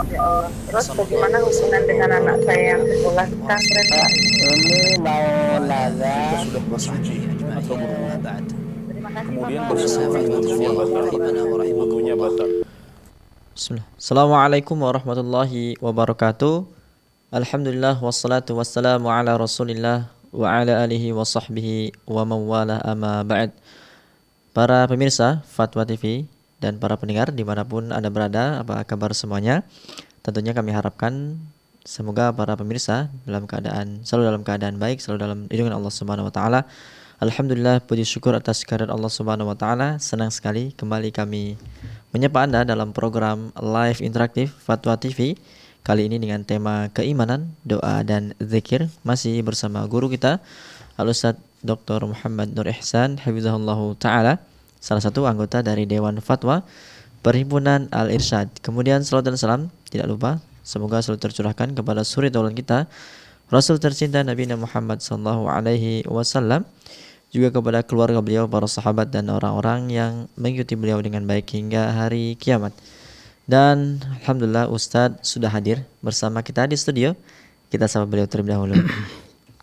Ya Allah. Terus bagaimana hubungan dengan anak saya yang sekolah di pesantren, Pak? Ini mau nanya, jika sudah bersuci atau berwudu, Terima kasih, kemudian Bapak. bersentuhan wudhunya batal. Wudhunya batal. Bismillah. Assalamualaikum warahmatullahi wabarakatuh. Alhamdulillah wassalatu wassalamu ala Rasulillah wa ala alihi wa sahbihi wa mawala amma ba'd. Para pemirsa Fatwa TV dan para pendengar dimanapun Anda berada, apa kabar semuanya? Tentunya kami harapkan semoga para pemirsa selalu dalam keadaan baik, selalu dalam lindungan Allah Subhanahu wa taala. Alhamdulillah, puji syukur atas kehadirat Allah Subhanahu wa taala. Senang sekali kembali kami menyapa Anda dalam program live interaktif Fatwa TV. Kali ini dengan tema keimanan, doa dan zikir, masih bersama guru kita Al-Ustadz Dr. Muhammad Nur Ihsan hafizahullahu taala, salah satu anggota dari Dewan Fatwa Perhimpunan Al-Irsyad. Kemudian salawat dan salam tidak lupa semoga selalu tercurahkan kepada suri taulan kita Rasul tercinta Nabi Muhammad sallallahu alaihi wasallam, juga kepada keluarga beliau, para sahabat dan orang-orang yang mengikuti beliau dengan baik hingga hari kiamat. Dan alhamdulillah Ustadz sudah hadir bersama kita di studio. Kita sapa beliau terlebih dahulu.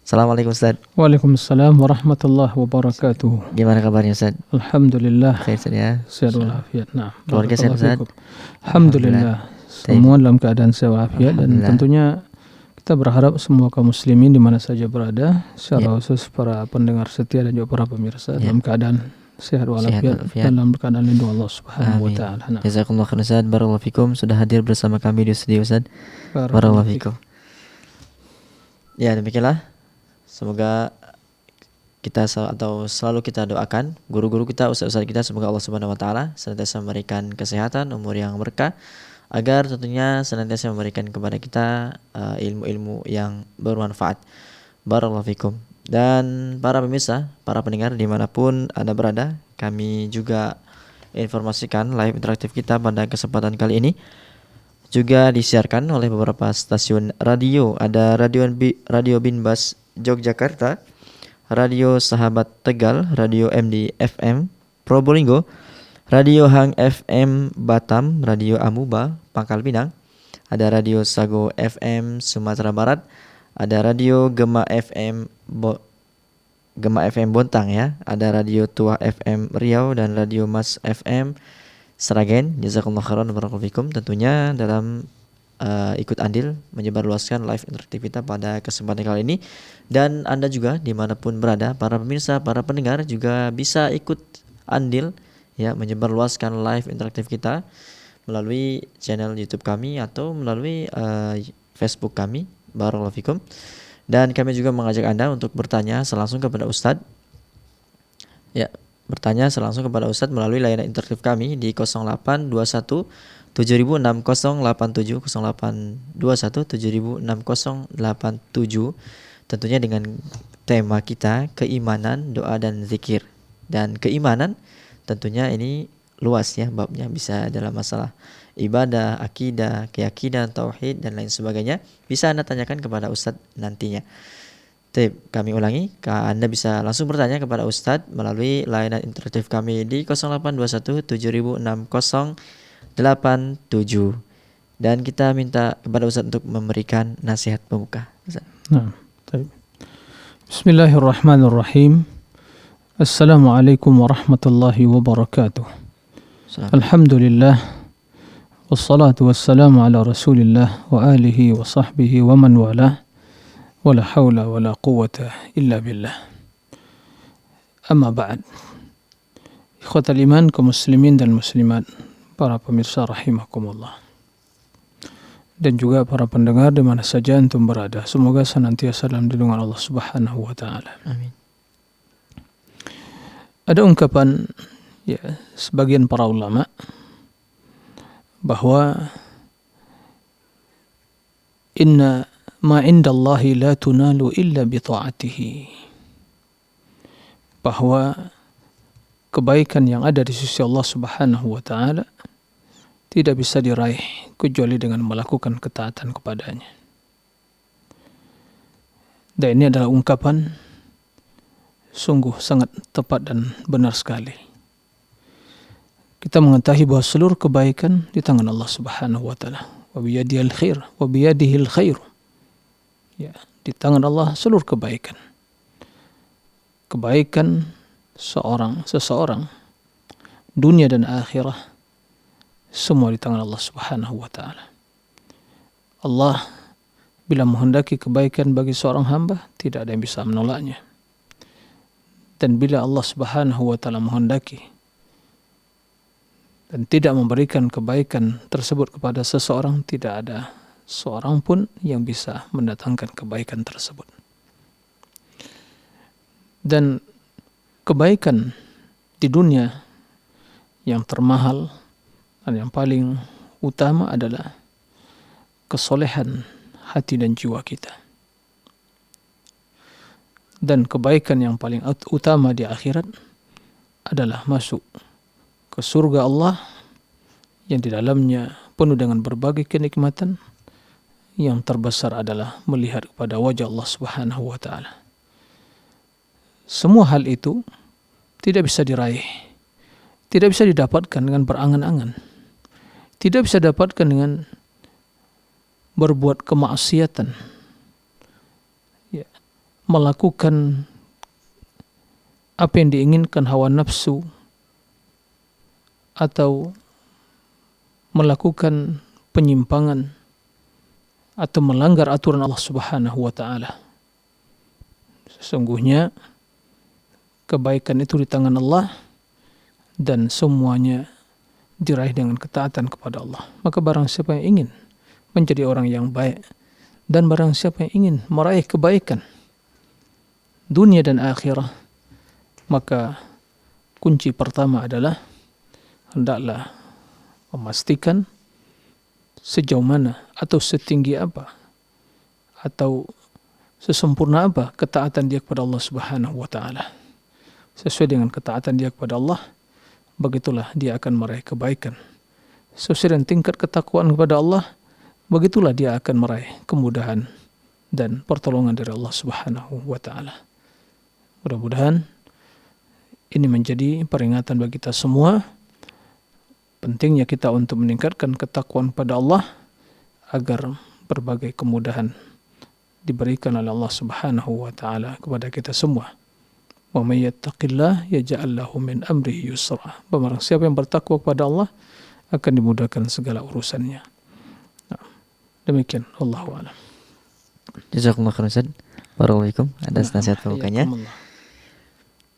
Assalamualaikum Ustadz. Waalaikumsalam warahmatullahi wabarakatuh. Gimana kabarnya Ustadz? Alhamdulillah. Khair Ustadz ya. Sehat walafiat. Nah, keluarga sehat Ustadz? Alhamdulillah. Semua dalam keadaan sehat walafiat, dan tentunya kita berharap semua kaum muslimin di mana saja berada, secara khusus para pendengar setia dan juga para pemirsa dalam keadaan sehat walafiat dalam keadaan lindung Allah Subhanahu wa taala. Jazakumullah khairan Ustaz, barakallahu fikum sudah hadir bersama kami di studio Ustaz. Barakallahu fikum. Ya, demikianlah. Semoga kita selalu kita doakan guru-guru kita, ustaz-ustaz kita, semoga Allah Subhanahu wa taala senantiasa memberikan kesehatan, umur yang berkah, agar tentunya senantiasa memberikan kepada kita ilmu-ilmu yang bermanfaat. Barakallahu fikum. Dan para pemirsa, para pendengar dimanapun Anda berada, kami juga informasikan live interaktif kita pada kesempatan kali ini juga disiarkan oleh beberapa stasiun radio. Ada Radio Binbas Yogyakarta, Radio Sahabat Tegal, Radio MD FM Probolinggo, Radio Hang FM Batam, Radio Amuba Pangkal Pinang, ada Radio Sago FM Sumatera Barat, ada Radio Gema FM Bontang ya, ada Radio Tua FM Riau dan Radio Mas FM Sragen. Jazakallahu khairan barakallahu fikum, tentunya dalam ikut andil menyebarluaskan live interaktif kita pada kesempatan kali ini. Dan Anda juga dimanapun berada, para pemirsa, para pendengar juga bisa ikut andil ya, menyebarluaskan live interaktif kita melalui channel YouTube kami atau melalui Facebook kami. Barakallahu fikum. Dan kami juga mengajak Anda untuk bertanya langsung kepada Ustadz. Ya, bertanya langsung kepada Ustadz melalui layanan interaktif kami di 0821 706087, 0821 706087, tentunya dengan tema kita keimanan, doa dan zikir. Dan keimanan tentunya ini luas ya babnya, bisa dalam masalah ibadah, akidah, keyakinan, tauhid dan lain sebagainya. Bisa Anda tanyakan kepada Ustadz nantinya. Kami ulangi, Anda bisa langsung bertanya kepada Ustadz melalui layanan interaktif kami di 0821 706087. Dan kita minta kepada Ustadz untuk memberikan nasihat pembuka. Bismillahirrahmanirrahim. Assalamualaikum warahmatullahi wabarakatuh. Alhamdulillah. Wassalatu wassalamu ala Rasulillah wa alihi wa sahbihi wa man walah. Wala hawla wala quwwata illa billah. Amma ba'd. Ikhwatal iman, kaum muslimin dan muslimat, para pemirsa rahimakumullah, dan juga para pendengar di mana saja antum berada, semoga senantiasa dalam lindungan Allah Subhanahu wa taala. Amin. Ada ungkapan ya sebagian para ulama bahwa inna ma indallahi la tunalu illa bi ta'atihi, bahwa kebaikan yang ada di sisi Allah Subhanahu wa taala tidak bisa diraih kecuali dengan melakukan ketaatan kepadanya. Dan ini adalah ungkapan sungguh sangat tepat dan benar sekali. kita mengetahui bahwa seluruh kebaikan di tangan Allah Subhanahu wa taala. Wa biyadihil khair, wa biyadihil khair. Ya, di tangan Allah seluruh kebaikan. Kebaikan seseorang dunia dan akhirah semua di tangan Allah Subhanahu wa taala. Allah bila menghendaki kebaikan bagi seorang hamba, tidak ada yang bisa menolaknya. Dan bila Allah Subhanahu wa taala menghendaki dan tidak memberikan kebaikan tersebut kepada seseorang, tidak ada seorang pun yang bisa mendatangkan kebaikan tersebut. Dan kebaikan di dunia yang termahal dan yang paling utama adalah kesolehan hati dan jiwa kita. Dan kebaikan yang paling utama di akhirat adalah masuk ke surga Allah yang di dalamnya penuh dengan berbagai kenikmatan. Yang terbesar adalah melihat kepada wajah Allah Subhanahu wa taala. Semua hal itu tidak bisa diraih, tidak bisa didapatkan dengan berangan-angan, tidak bisa didapatkan dengan berbuat kemaksiatan, ya, melakukan apa yang diinginkan hawa nafsu, atau melakukan penyimpangan atau melanggar aturan Allah Subhanahu wa taala. Sesungguhnya kebaikan itu di tangan Allah dan semuanya diraih dengan ketaatan kepada Allah. Maka barang siapa yang ingin menjadi orang yang baik dan barang siapa yang ingin meraih kebaikan dunia dan akhirah, maka kunci pertama adalah hendaklah memastikan sejauh mana atau setinggi apa atau sesempurna apa ketaatan dia kepada Allah Subhanahu wa taala. Sesuai dengan ketaatan dia kepada Allah, begitulah dia akan meraih kebaikan. Sesuai dengan tingkat ketakwaan kepada Allah, begitulah dia akan meraih kemudahan dan pertolongan dari Allah Subhanahu wa taala. Mudah-mudahan ini menjadi peringatan bagi kita semua, pentingnya kita untuk meningkatkan ketakwaan pada Allah agar berbagai kemudahan diberikan oleh Allah Subhanahu wa taala kepada kita semua. Wa may yattaqillah yaj'al lahu min amrihi yusra. Barang siapa yang bertakwa kepada Allah akan dimudahkan segala urusannya. Nah, demikian wallahu a'lam. Jazakumullah khairan Ustaz. Barakallahu atas nasihat pembukanya.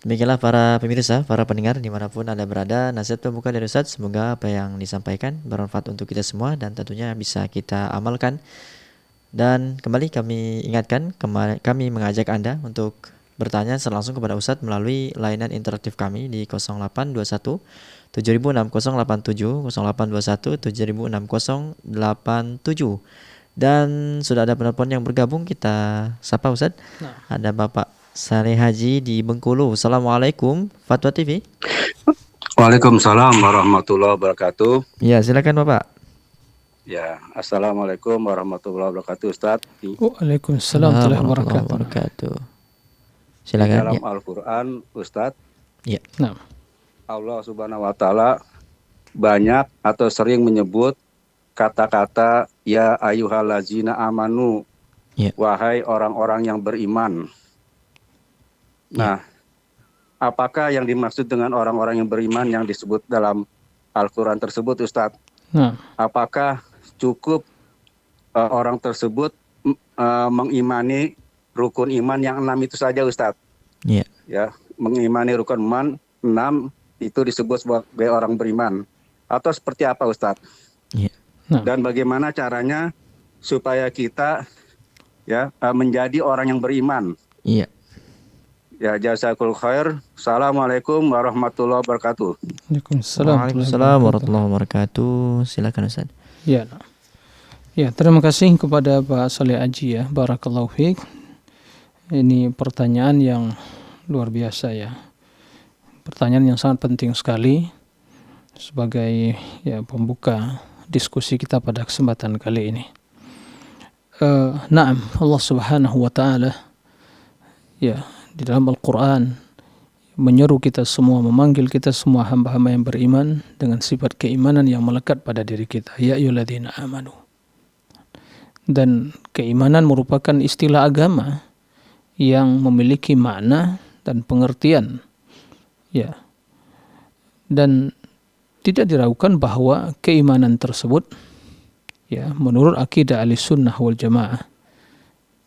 Demikianlah para pemirsa, para pendengar dimanapun Anda berada, nasihat pembuka dari Ustaz, semoga apa yang disampaikan bermanfaat untuk kita semua dan tentunya bisa kita amalkan. Dan kembali kami ingatkan, kami mengajak Anda untuk bertanya langsung kepada Ustaz melalui layanan interaktif kami di 0821 76087, 0821 76087. Dan sudah ada penelpon yang bergabung, kita sapa Ustaz. Ada Bapak Saleh Haji di Bengkulu. Assalamualaikum, Fatwa TV. Waalaikumsalam warahmatullahi wabarakatuh. Ya, silakan Bapak. Ya, assalamualaikum warahmatullahi wabarakatuh, Ustaz. Waalaikumsalam warahmatullahi wabarakatuh. Silakan. Dalam Al-Quran, Ustaz, ya. Nah, Allah Subhanahu wa taala banyak atau sering menyebut kata-kata ya ayyuhallazina amanu. Ya. Wahai orang-orang yang beriman. Nah, apakah yang dimaksud dengan orang-orang yang beriman yang disebut dalam Al-Quran tersebut, Ustadz? nah, Apakah cukup orang tersebut mengimani rukun iman yang 6 itu saja, Ustadz? Iya. Ya, mengimani rukun iman 6 itu disebut sebagai orang beriman. Atau seperti apa, Ustadz? Iya. nah. Dan bagaimana caranya supaya kita ya menjadi orang yang beriman? Iya. Ya, jazakallahu khair. Assalamualaikum warahmatullahi wabarakatuh. Waalaikumsalam warahmatullahi wabarakatuh. Silakan Ustaz. Ya, nah. Ya, terima kasih kepada Pak Saleh Haji ya. Barakallahu fiik. Ini pertanyaan yang luar biasa ya. Pertanyaan yang sangat penting sekali sebagai ya pembuka diskusi kita pada kesempatan kali ini. Naam, Allah Subhanahu wa taala ya di dalam Al-Quran menyeru kita semua, memanggil kita semua hamba-hamba yang beriman dengan sifat keimanan yang melekat pada diri kita. Ya ayyuhalladzina amanu. Dan keimanan merupakan istilah agama yang memiliki makna dan pengertian. Ya. Dan tidak diragukan bahwa keimanan tersebut, ya, menurut akidah Ahlussunnah wal Jamaah,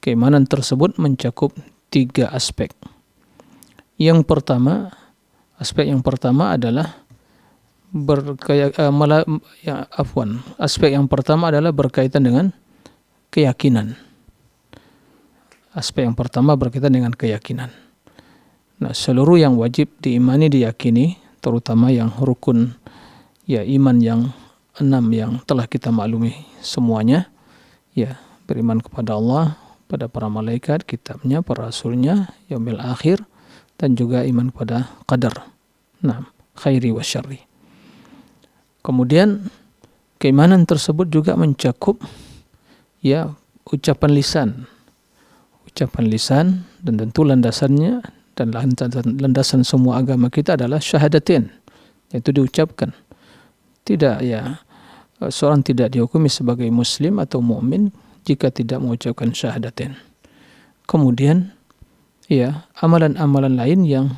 keimanan tersebut mencakup 3 aspek. Aspek yang pertama adalah aspek yang pertama adalah berkaitan dengan keyakinan. Aspek yang pertama berkaitan dengan keyakinan. Nah, seluruh yang wajib diimani, diyakini, terutama yang rukun, ya, iman yang 6 yang telah kita maklumi semuanya, ya, beriman kepada Allah, pada para malaikat, kitabnya, para rasulnya, yaumil akhir, dan juga iman kepada qadar. Nah, khairi wa syarri. Kemudian keimanan tersebut juga mencakup, ya, ucapan lisan, dan tentu landasannya dan landasan semua agama kita adalah syahadatain, yaitu diucapkan. Tidak, ya, seorang tidak dihukumi sebagai muslim atau mukmin jika tidak mengucapkan syahadatain. Kemudian, ya, amalan-amalan lain yang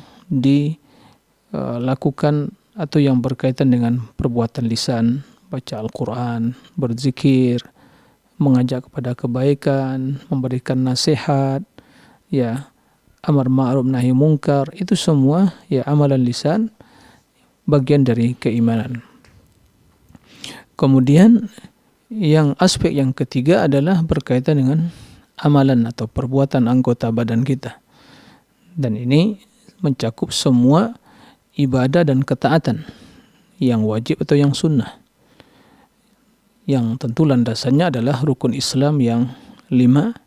dilakukan atau yang berkaitan dengan perbuatan lisan, baca Al-Quran, berzikir, mengajak kepada kebaikan, memberikan nasihat, ya, amar ma'ruf nahi mungkar, itu semua, ya, amalan lisan, bagian dari keimanan. Kemudian yang aspek yang ketiga adalah berkaitan dengan amalan atau perbuatan anggota badan kita. Dan ini mencakup semua ibadah dan ketaatan yang wajib atau yang sunnah. Yang tentu landasannya adalah rukun Islam yang 5,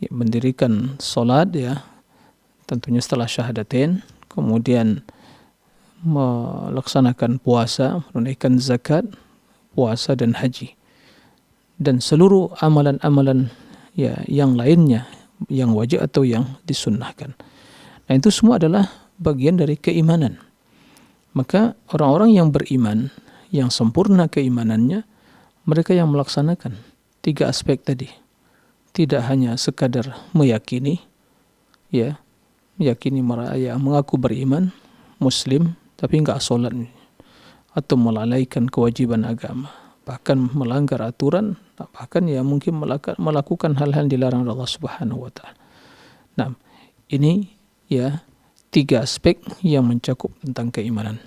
ya, mendirikan salat, ya, tentunya setelah syahadatain, kemudian melaksanakan puasa, menunaikan zakat, puasa dan haji. Dan seluruh amalan-amalan, ya, yang lainnya yang wajib atau yang disunnahkan. Nah, itu semua adalah bagian dari keimanan. Maka orang-orang yang beriman, yang sempurna keimanannya, mereka yang melaksanakan 3 aspek tadi. Tidak hanya sekadar meyakini, ya, mengaku beriman, muslim, tapi enggak sholat atau melalaikan kewajiban agama, bahkan melanggar aturan, bahkan, ya, mungkin melakukan hal-hal yang dilarang oleh Allah Subhanahu wa taala. Nah, ini, ya, 3 aspek yang mencakup tentang keimanan.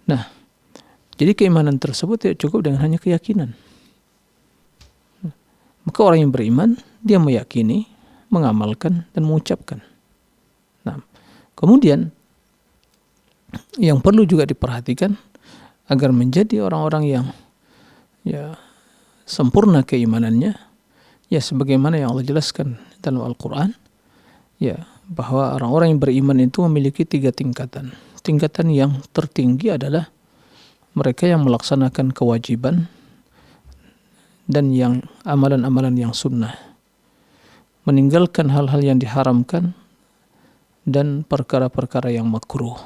Nah, jadi keimanan tersebut tidak cukup dengan hanya keyakinan. Maka orang yang beriman, dia meyakini, mengamalkan, dan mengucapkan. Nah, kemudian yang perlu juga diperhatikan agar menjadi orang-orang yang, ya, sempurna keimanannya, ya, sebagaimana yang Allah jelaskan dalam Al-Quran, ya, bahwa orang-orang yang beriman itu memiliki 3 tingkatan. Tingkatan yang tertinggi adalah mereka yang melaksanakan kewajiban dan yang amalan-amalan yang sunnah, meninggalkan hal-hal yang diharamkan dan perkara-perkara yang makruh.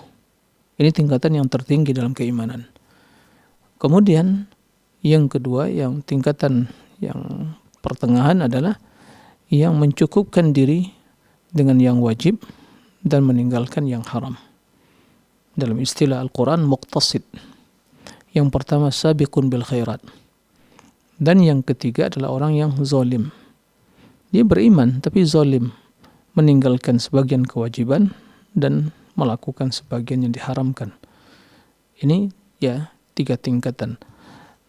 Ini tingkatan yang tertinggi dalam keimanan. Kemudian yang kedua, yang tingkatan yang pertengahan adalah yang mencukupkan diri dengan yang wajib dan meninggalkan yang haram. Dalam istilah Al-Quran, muqtasid. Yang pertama, sabiqun bil khairat. Dan yang ketiga adalah orang yang zalim. Dia beriman tapi zalim, meninggalkan sebagian kewajiban dan melakukan sebagian yang diharamkan. Ini, ya, 3 tingkatan.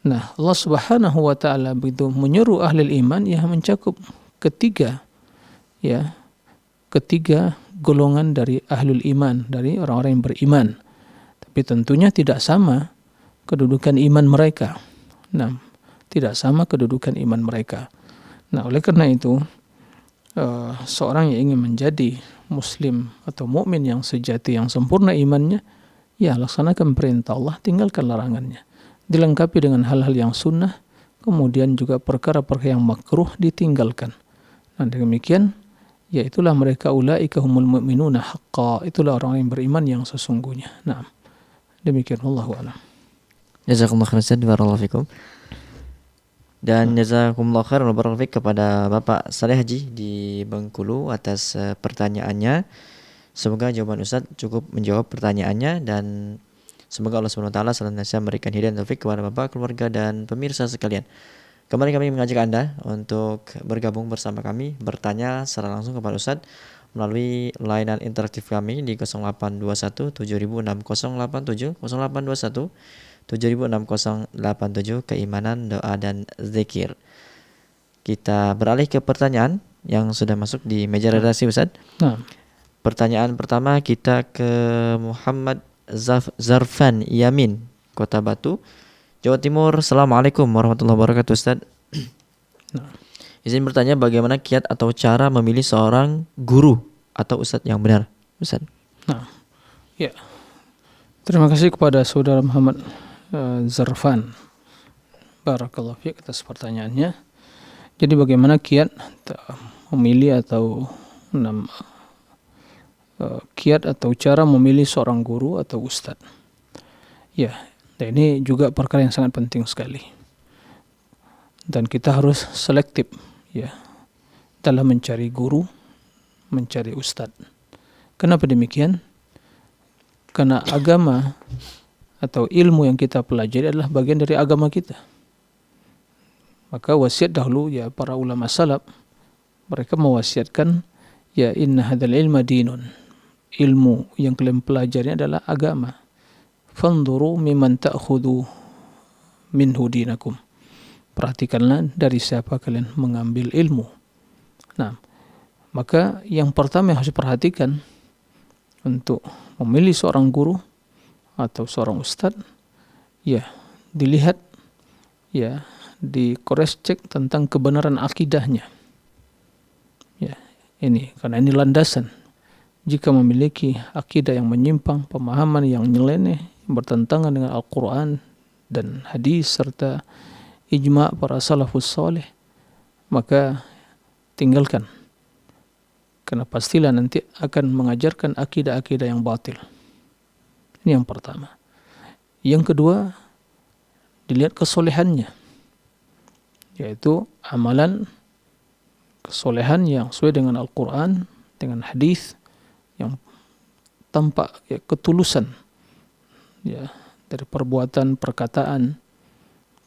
Nah, Allah Subhanahu wa taala begitu menyeru ahli iman, ya, mencakup ketiga golongan dari ahlul iman, dari orang-orang yang beriman. Tapi tentunya tidak sama kedudukan iman mereka. Nah, tidak sama kedudukan iman mereka. Nah, oleh karena itu, seorang yang ingin menjadi muslim atau mukmin yang sejati, yang sempurna imannya, ya, laksanakan perintah Allah, tinggalkan larangannya. Dilengkapi dengan hal-hal yang sunnah, kemudian juga perkara-perkara yang makruh ditinggalkan. Nah, demikian, ya itulah mereka ulaika humul mu'minuna haqqa, itulah orang yang beriman yang sesungguhnya. Nah, demikian wallahu a'lam. Jazakumullah khairan Ustaz, barakallahu fikum. Dan jazakumullah khairan wa barakallahu fik kepada Bapak Saleh Haji di Bengkulu atas pertanyaannya. Semoga jawaban Ustaz cukup menjawab pertanyaannya, dan semoga Allah Subhanahu wa taala senantiasa memberikan hidayah dan taufik kepada Bapak, keluarga dan pemirsa sekalian. Kembali kami mengajak Anda untuk bergabung bersama kami, bertanya secara langsung kepada Ustaz melalui layanan interaktif kami di 0821 706087, 0821 706087, keimanan, doa dan zikir. Kita beralih ke pertanyaan yang sudah masuk di meja redaksi Ustaz. Nah, Pertanyaan pertama kita ke Muhammad Zarfan Yamin, Kota Batu, Jawa Timur. Assalamualaikum warahmatullahi wabarakatuh Ustaz. Izin bertanya, bagaimana kiat atau cara memilih seorang guru atau ustadz yang benar, Ustaz? nah, ya. Terima kasih kepada saudara Muhammad Zarfan. Barakallahu fiik atas pertanyaannya. Jadi bagaimana kiat memilih atau kiat atau cara memilih seorang guru atau ustadz? Ya, dan ini juga perkara yang sangat penting sekali. Dan kita harus selektif ya dalam mencari guru, mencari ustadz. Kenapa demikian? Karena agama atau ilmu yang kita pelajari adalah bagian dari agama kita. Maka wasiat dahulu ya para ulama salaf, mereka mewasiatkan ya inna hadzal ilma dinun. Ilmu yang kalian pelajari adalah agama. Fanzuru mimman ta'khudhu minhu dinakum. Perhatikanlah dari siapa kalian mengambil ilmu. Nah, maka yang pertama yang harus diperhatikan untuk memilih seorang guru atau seorang ustadz, ya dilihat, ya di cross check tentang kebenaran akidahnya. Ya, ini karena ini landasan. Jika memiliki akidah yang menyimpang, pemahaman yang nyeleneh, yang bertentangan dengan Al-Quran dan hadis serta ijma' para salafus saleh, maka tinggalkan. Karena pastilah nanti akan mengajarkan akidah-akidah yang batil. Ini yang pertama. Yang kedua, dilihat kesolehannya, yaitu amalan kesolehan yang sesuai dengan Al-Quran, dengan hadis, yang tampak ya, ketulusan ya dari perbuatan, perkataan,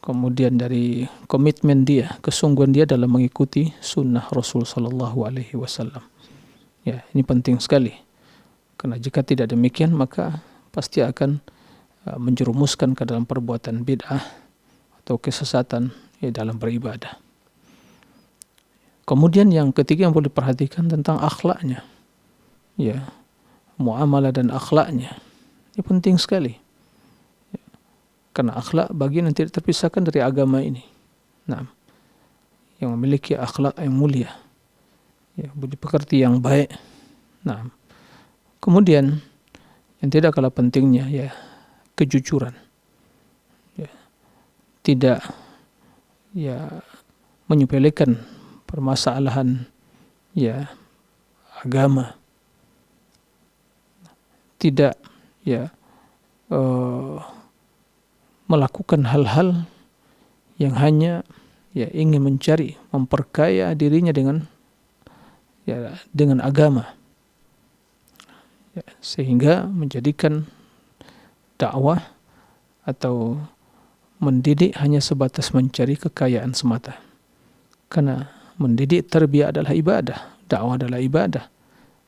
kemudian dari komitmen dia, kesungguhan dia dalam mengikuti sunnah Rasul Sallallahu Alaihi Wasallam. Ya, ini penting sekali. Karena jika tidak demikian, maka pasti akan menjerumuskan ke dalam perbuatan bid'ah atau kesesatan ya, dalam beribadah. Kemudian yang ketiga yang perlu diperhatikan tentang akhlaknya. Ya, muamalah dan akhlaknya. Ini penting sekali. Ya, karena akhlak bagian yang tidak terpisahkan dari agama ini. Nah, yang memiliki akhlak yang mulia. Ya, budi pekerti yang baik. Nah, kemudian yang tidak kalah pentingnya ya kejujuran. Ya, tidak ya menyepelekan permasalahan ya agama. Tidak ya melakukan hal-hal yang hanya ya ingin mencari memperkaya dirinya dengan agama ya, sehingga menjadikan dakwah atau mendidik hanya sebatas mencari kekayaan semata. Karena mendidik tarbiyah adalah ibadah, dakwah adalah ibadah.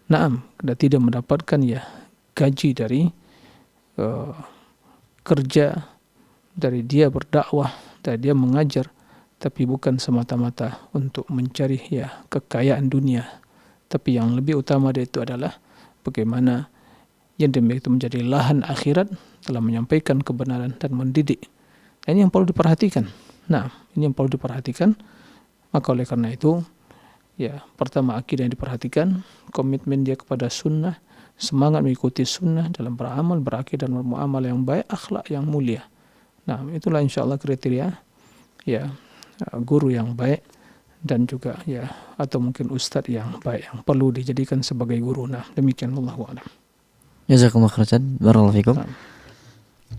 Naam, kita tidak mendapatkan ya gaji dari kerja, dari dia berdakwah, dari dia mengajar, tapi bukan semata-mata untuk mencari ya kekayaan dunia. Tapi yang lebih utama dari itu adalah bagaimana yang demikian itu menjadi lahan akhirat dalam menyampaikan kebenaran dan mendidik. Ini yang perlu diperhatikan. Nah, ini yang perlu diperhatikan. Maka oleh karena itu, ya pertama akidah yang diperhatikan, komitmen dia kepada sunnah, semangat mengikuti sunnah dalam beramal, berakidah dan bermuamalah yang baik, akhlak yang mulia. Nah, itulah insya Allah kriteria ya guru yang baik dan juga ya atau mungkin ustadz yang baik yang perlu dijadikan sebagai guru. Nah, demikian wallahu a'lam. Jazakumullah khairan, barakallahu fikum. Nah.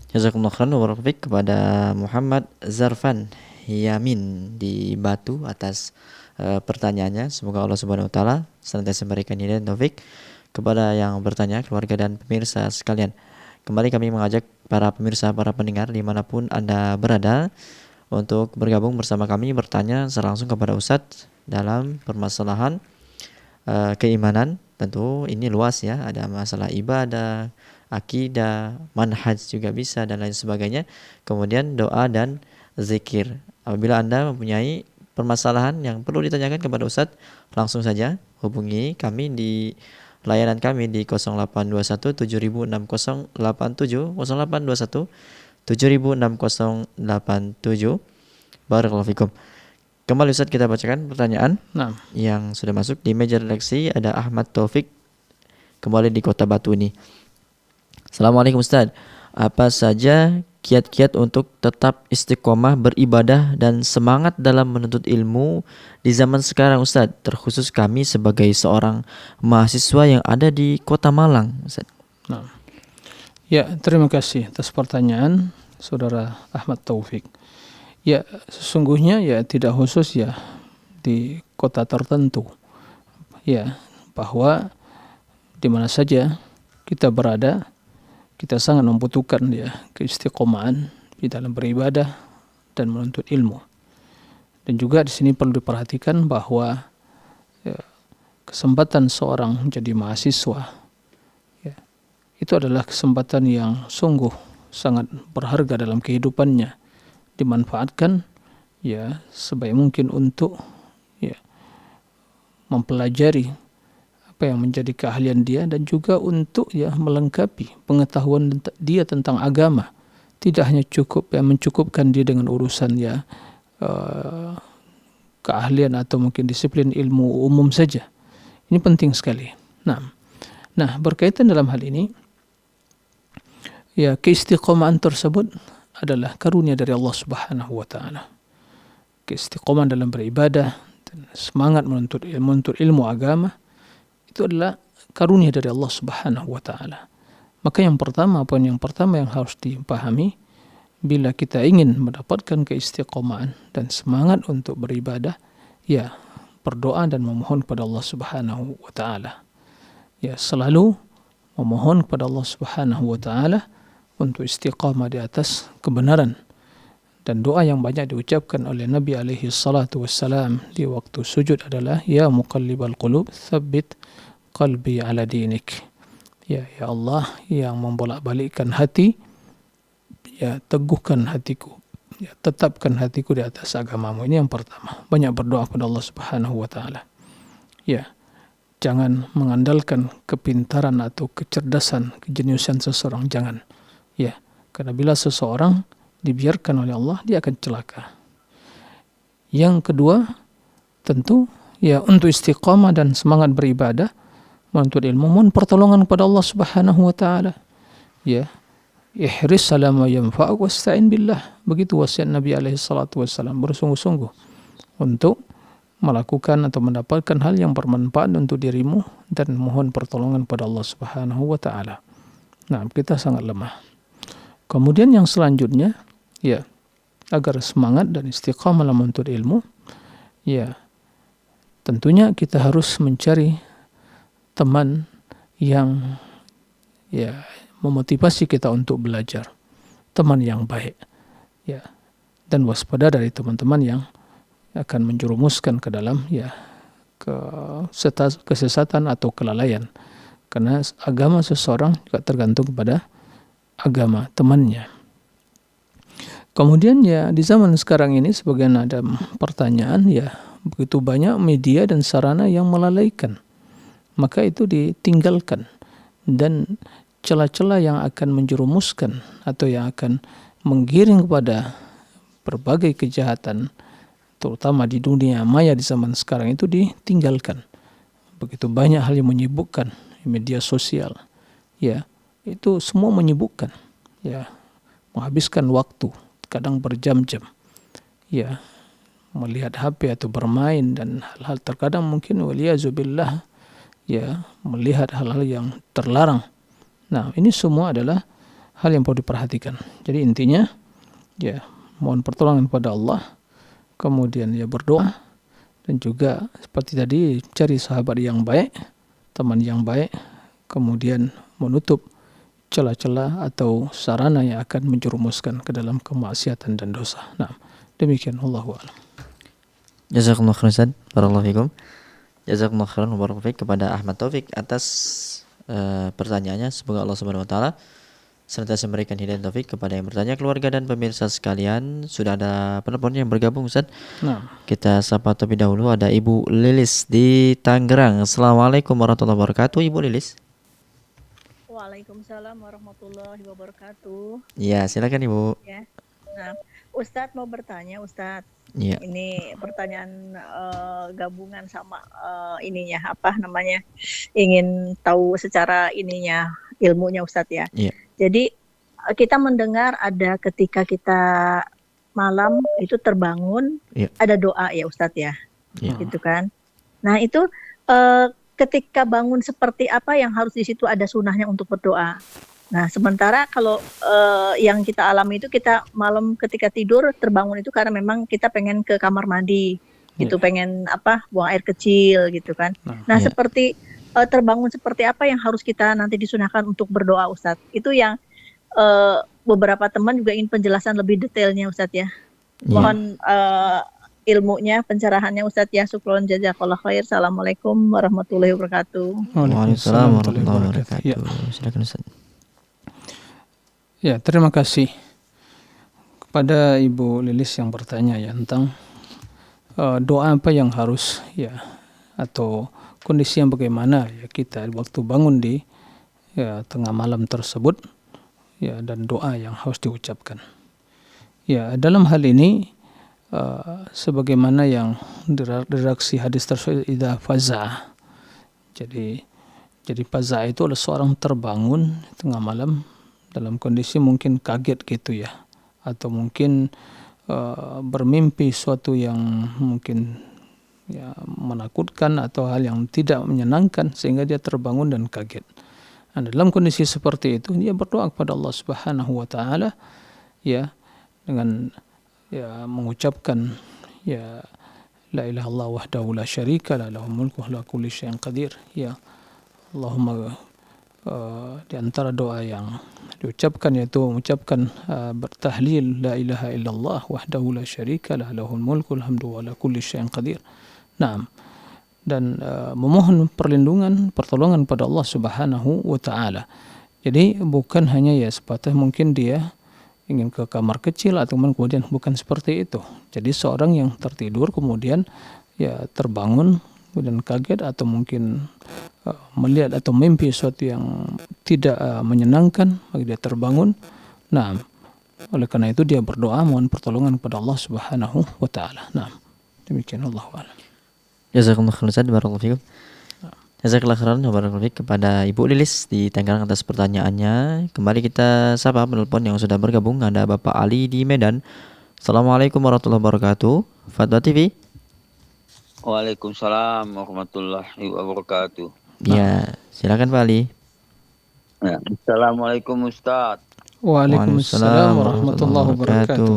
Jazakumullah khairan wa barakallahu fik kepada Muhammad Zarfan Yamin di Batu atas pertanyaannya. Semoga Allah Subhanahu wa taala senantiasa memberikan hidayah dan taufik kepada yang bertanya, keluarga dan pemirsa sekalian. Kembali kami mengajak para pemirsa, para pendengar dimanapun Anda berada untuk bergabung bersama kami, bertanya secara langsung kepada Ustadz dalam permasalahan keimanan. Tentu ini luas ya, ada masalah ibadah, akidah, manhaj juga bisa dan lain sebagainya. Kemudian doa dan zikir. Apabila Anda mempunyai permasalahan yang perlu ditanyakan kepada Ustadz, langsung saja hubungi kami di layanan kami di 0821 706087, 0821 706087. Barakallahu fikum. Kembali Ustadz, kita bacakan pertanyaan yang sudah masuk di meja redaksi. Ada Ahmad Taufik kembali di Kota Batu ini. Assalamualaikum Ustadz, apa saja kiat-kiat untuk tetap istiqomah beribadah dan semangat dalam menuntut ilmu di zaman sekarang Ustadz, terkhusus kami sebagai seorang mahasiswa yang ada di Kota Malang Ustadz? Ya, terima kasih atas pertanyaan Saudara Ahmad Taufik. Ya, sesungguhnya ya tidak khusus ya di kota tertentu. Ya, bahwa di mana saja kita berada, kita sangat membutuhkan ya keistiqomahan di dalam beribadah dan menuntut ilmu. Dan juga di sini perlu diperhatikan bahwa ya, kesempatan seorang menjadi mahasiswa ya, itu adalah kesempatan yang sungguh sangat berharga dalam kehidupannya, dimanfaatkan ya sebaik mungkin untuk ya mempelajari apa yang menjadi keahlian dia dan juga untuk ya melengkapi pengetahuan dia tentang agama. Tidak hanya cukup ya mencukupkan dia dengan urusan ya keahlian atau mungkin disiplin ilmu umum saja. Ini penting sekali. Nah, berkaitan dalam hal ini ya keistiqomahan tersebut adalah karunia dari Allah Subhanahu wa taala. Keistiqomahan dalam beribadah dan semangat menuntut ilmu agama itu adalah karunia dari Allah Subhanahu wa taala. Maka poin yang pertama yang harus dipahami, bila kita ingin mendapatkan keistiqomahan dan semangat untuk beribadah, ya berdoa dan memohon kepada Allah Subhanahu wa taala. Ya, selalu memohon kepada Allah Subhanahu wa taala untuk istiqamah di atas kebenaran. Dan doa yang banyak diucapkan oleh Nabi alaihi salatu wassalam di waktu sujud adalah ya muqallibal qulub tsabbit qalbi ala dinik. Ya Allah yang membolak-balikkan hati, ya teguhkan hatiku, ya tetapkan hatiku di atas agamamu. Ini yang pertama. Banyak berdoa kepada Allah Subhanahu wa taala. Ya, jangan mengandalkan kepintaran atau kecerdasan, kejeniusan seseorang, jangan. Ya, karena bila seseorang dibiarkan oleh Allah, dia akan celaka. Yang kedua, tentu ya untuk istiqamah dan semangat beribadah, menuntut ilmu, mohon pertolongan kepada Allah Subhanahu wa taala. Ya, ihris ala ma yanfa'uk wasta'in billah. Begitu wasiat Nabi alaihi salatu wasallam, bersungguh-sungguh untuk melakukan atau mendapatkan hal yang bermanfaat untuk dirimu dan mohon pertolongan kepada Allah Subhanahu wa taala. Nah, kita sangat lemah. Kemudian yang selanjutnya, ya, agar semangat dan istiqamah dalam menuntut ilmu, ya, tentunya kita harus mencari teman yang ya memotivasi kita untuk belajar, teman yang baik, ya, dan waspada dari teman-teman yang akan menjerumuskan ke dalam ya kesesatan atau kelalaian. Karena agama seseorang juga tergantung kepada agama temannya. Kemudian ya di zaman sekarang ini sebagian ada pertanyaan ya begitu banyak media dan sarana yang melalaikan. Maka itu ditinggalkan dan celah-celah yang akan menjerumuskan atau yang akan menggiring kepada berbagai kejahatan terutama di dunia maya di zaman sekarang itu ditinggalkan. Begitu banyak hal yang menyibukkan media sosial. Ya, itu semua menyibukkan, ya, menghabiskan waktu, kadang berjam-jam, ya, melihat HP atau bermain dan hal-hal terkadang mungkin waliyazubillah ya melihat hal-hal yang terlarang. Nah, ini semua adalah hal yang perlu diperhatikan. Jadi intinya ya mohon pertolongan kepada Allah, kemudian ya berdoa, dan juga seperti tadi cari sahabat yang baik, teman yang baik, kemudian menutup celah-celah atau sarana yang akan menjerumuskan ke dalam kemaksiatan dan dosa. Nah, demikian Allahu a'lam. Jazakumullah khairan Ustaz. Barakallahu fikum. Jazakumullah khairan wa barakallahu fik kepada Ahmad Taufik atas pertanyaannya. Semoga Allah Subhanahu wa taala senantiasa memberikan hidayah taufik kepada yang bertanya, keluarga dan pemirsa sekalian. Sudah ada penelpon yang bergabung Ustaz. Nah, Kita sapa terlebih dahulu, ada Ibu Lilis di Tangerang. Assalamualaikum warahmatullahi wabarakatuh, Ibu Lilis. Waalaikumsalam warahmatullahi wabarakatuh. Ya, silakan Ibu. Ya. Nah, Ustadz mau bertanya, Ustadz. Ya. Ini pertanyaan gabungan sama ininya apa namanya? Ingin tahu secara ininya ilmunya Ustadz ya. Iya. Jadi kita mendengar ada ketika kita malam itu terbangun Iya. ada doa ya Ustadz ya. Iya. Gitu kan. Nah, itu ketika bangun seperti apa yang harus di situ ada sunahnya untuk berdoa. Nah, sementara kalau yang kita alami itu kita malam ketika tidur terbangun itu karena memang kita pengen ke kamar mandi, gitu, pengen buang air kecil gitu kan. Nah, Iya. seperti terbangun seperti apa yang harus kita nanti disunahkan untuk berdoa Ustadz. Itu yang beberapa teman juga ingin penjelasan lebih detailnya Ustadz ya. Mohon ilmunya, pencerahannya Ustadz ya. Syukron jazakallah khair. Assalamualaikum warahmatullahi wabarakatuh. Waalaikumsalam warahmatullahi wabarakatuh. Ya. Silakan Ustaz. Ya, terima kasih kepada Ibu Lilis yang bertanya ya tentang doa apa yang harus ya atau kondisi yang bagaimana ya kita waktu bangun di ya tengah malam tersebut ya dan doa yang harus diucapkan. Ya, dalam hal ini sebagaimana yang diredaksi hadis tersebut idza faza. Jadi faza itu adalah seorang terbangun tengah malam dalam kondisi mungkin kaget gitu ya, atau mungkin bermimpi suatu yang mungkin ya menakutkan atau hal yang tidak menyenangkan sehingga dia terbangun dan kaget. Nah, dalam kondisi seperti itu dia berdoa kepada Allah Subhanahu wa taala ya dengan ya mengucapkan ya la ilaha illallah wahdahu la syarika la lahul mulku wa ala kulli syai'in qadir ya Allahumma di antara doa yang diucapkan yaitu mengucapkan bertahlil la ilaha illallah wahdahu la syarika la lahul mulku alhamdu wa ala kulli syai'in qadir. Nah, dan memohon pertolongan pada Allah Subhanahu wa taala. Jadi bukan hanya ya sebatas mungkin dia ingin ke kamar kecil atau kemudian bukan seperti itu. Jadi seorang yang tertidur kemudian ya terbangun kemudian kaget atau mungkin melihat atau mimpi sesuatu yang tidak menyenangkan bagi dia terbangun. Nah, oleh karena itu dia berdoa mohon pertolongan kepada Allah Subhanahu wa taala. Nah, demikian Allahu a'lam. Jazakumullah khairan Ustaz. Barakallahu fikum. Jazakallah khairan wa barakallahu fik kepada Ibu Lilis di Tangerang atas pertanyaannya. Kembali kita sapa penelpon yang sudah bergabung. Ada Bapak Ali di Medan. Assalamualaikum warahmatullahi wabarakatuh. Fatwa TV. Waalaikumsalam warahmatullahi wabarakatuh. Ya, silakan Pak Ali. Ya. Assalamualaikum Ustaz. Waalaikumsalam warahmatullahi wabarakatuh.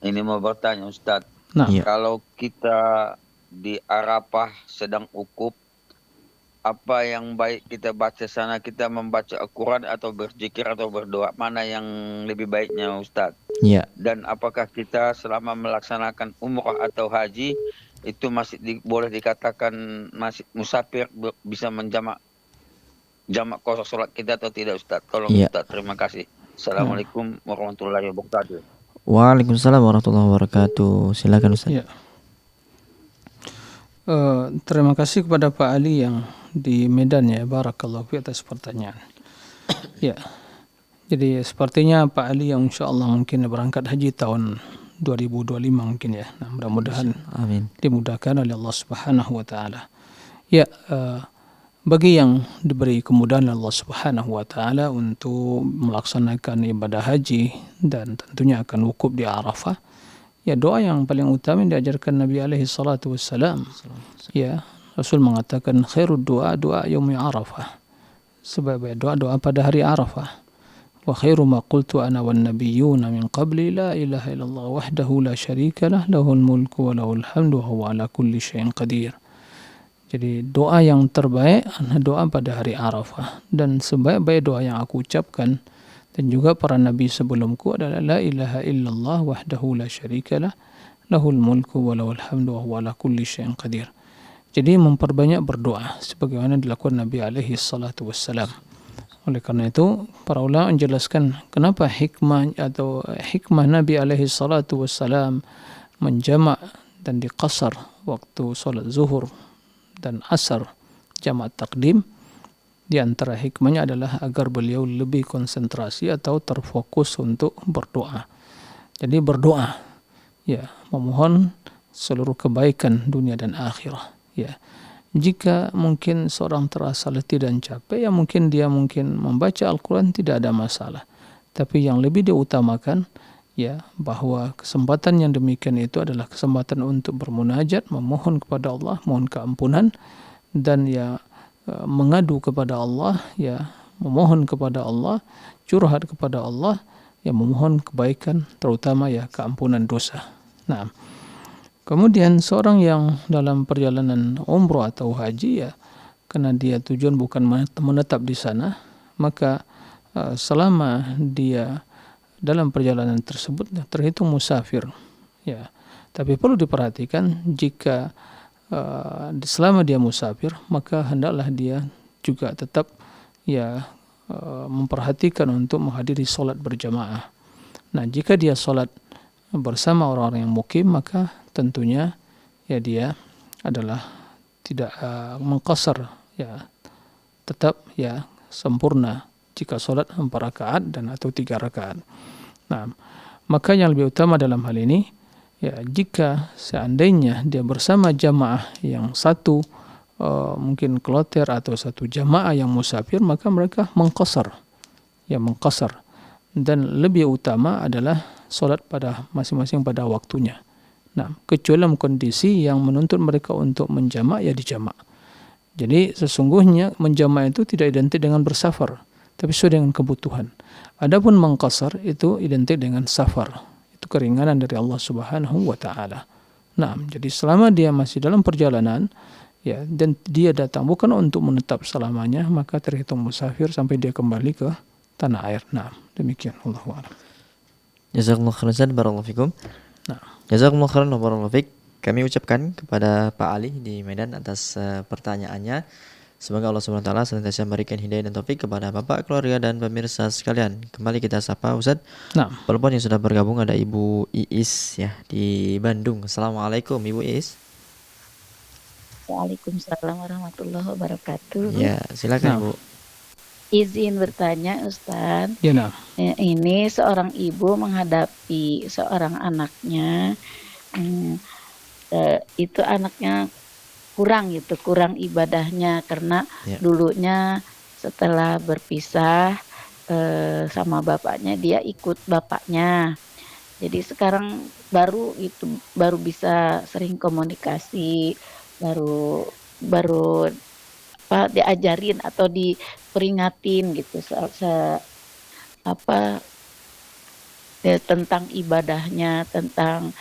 Ini mau bertanya Ustaz. Nah, Ya. Kalau kita di Arafah sedang ukuf, apa yang baik kita baca sana? Kita membaca Al-Quran atau berzikir atau berdoa? Mana yang lebih baiknya Ustaz? Ya. Dan apakah kita selama melaksanakan umrah atau haji itu masih boleh dikatakan masih musafir, bisa jamak kosong sholat kita atau tidak Ustaz? Tolong Ya. Ustaz, terima kasih. Assalamualaikum warahmatullahi wabarakatuh. Waalaikumsalam warahmatullahi wabarakatuh. Silakan Ustaz. ya. Terima kasih kepada Pak Ali yang di Medan ya, barakallahu fi atas pertanyaan. Ya. Jadi sepertinya Pak Ali yang insyaallah mungkin berangkat haji tahun 2025 mungkin ya. Nah, mudah-mudahan Amin. dimudahkan oleh Allah Subhanahu wa taala. Ya, bagi yang diberi kemudahan oleh Allah Subhanahu wa taala untuk melaksanakan ibadah haji dan tentunya akan wukuf di Arafah, ya doa yang paling utama yang diajarkan Nabi alaihi salatu wassalam. Ya, Rasul mengatakan khairud doa yaumi Arafah. Sebaik doa pada hari Arafah. Wa khairu ma qultu ana wan nabiyyuna min qabli la ilaha illallah wahdahu la syarika lah lahul mulku wa lahul hamdu wa huwa ala kulli syai'in qadir. Jadi doa yang terbaik adalah doa pada hari Arafah, dan sebaik-baik doa yang aku ucapkan dan juga para nabi sebelumku adalah la ilaha illallah wahdahu la syarika lah lahul mulku wa lahul hamdu wa huwa ala kulli syai'in qadir. Jadi memperbanyak berdoa sebagaimana dilakukan Nabi alaihi salatu wassalam. Oleh karena itu, para ulama menjelaskan kenapa hikmah Nabi alaihi salatu wassalam menjamak dan diqasar waktu salat zuhur dan asar jamak takdim. Di antara hikmahnya adalah agar beliau lebih konsentrasi atau terfokus untuk berdoa. Jadi berdoa, ya, memohon seluruh kebaikan dunia dan akhirah. Ya, jika mungkin seorang terasa letih dan capek, ya mungkin dia membaca Al-Quran tidak ada masalah. Tapi yang lebih diutamakan, ya, bahwa kesempatan yang demikian itu adalah kesempatan untuk bermunajat, memohon kepada Allah, mohon keampunan, dan ya mengadu kepada Allah, ya memohon kepada Allah, curhat kepada Allah, ya memohon kebaikan, terutama ya keampunan dosa. Nah, kemudian seorang yang dalam perjalanan umroh atau haji, ya karena dia tujuan bukan menetap di sana, maka selama dia dalam perjalanan tersebut terhitung musafir. Ya, tapi perlu diperhatikan jika selama dia musafir, maka hendaklah dia juga tetap ya memperhatikan untuk menghadiri sholat berjamaah. Nah, jika dia sholat bersama orang-orang yang mukim, maka tentunya ya dia adalah tidak mengqasar, ya tetap ya sempurna jika sholat 4 rakaat dan atau 3 rakaat. Nah, maka yang lebih utama dalam hal ini, ya jika seandainya dia bersama jamaah yang satu mungkin kloter atau satu jamaah yang musafir, maka mereka mengqasar, ya mengqasar, dan lebih utama adalah sholat pada masing-masing pada waktunya. Nah, kecuali dalam kondisi yang menuntut mereka untuk menjamak, ya dijamak. Jadi sesungguhnya menjamak itu tidak identik dengan bersafar, tapi sesuai dengan kebutuhan. Adapun mengqasar itu identik dengan safar. Itu keringanan dari Allah Subhanahu wa taala. Nah, jadi selama dia masih dalam perjalanan, ya, dan dia datang bukan untuk menetap selamanya, maka terhitung musafir sampai dia kembali ke tanah air. Nah, demikian, Allahu a'lam. Jazakumullah khairan, barakallahu fikum. Nah, Jazakumullah khairan wa barakallahu fik. Kami ucapkan kepada Pak Ali di Medan atas pertanyaannya. Semoga Allah Subhanahu wa taala senantiasa memberikan hidayah dan taufik kepada Bapak, keluarga dan pemirsa sekalian. Kembali kita sapa Ustaz. nah, Telepon yang sudah bergabung ada Ibu Iis ya di Bandung. Assalamualaikum Ibu Iis. Waalaikumsalam warahmatullahi wabarakatuh. Ya, silakan Bu. Izin bertanya Ustaz. ya nah. Ini seorang ibu menghadapi seorang anaknya, itu anaknya kurang ibadahnya karena Ya. dulunya setelah berpisah sama bapaknya dia ikut bapaknya. Jadi sekarang baru bisa sering komunikasi, baru diajarin atau diperingatin gitu tentang ibadahnya, tentang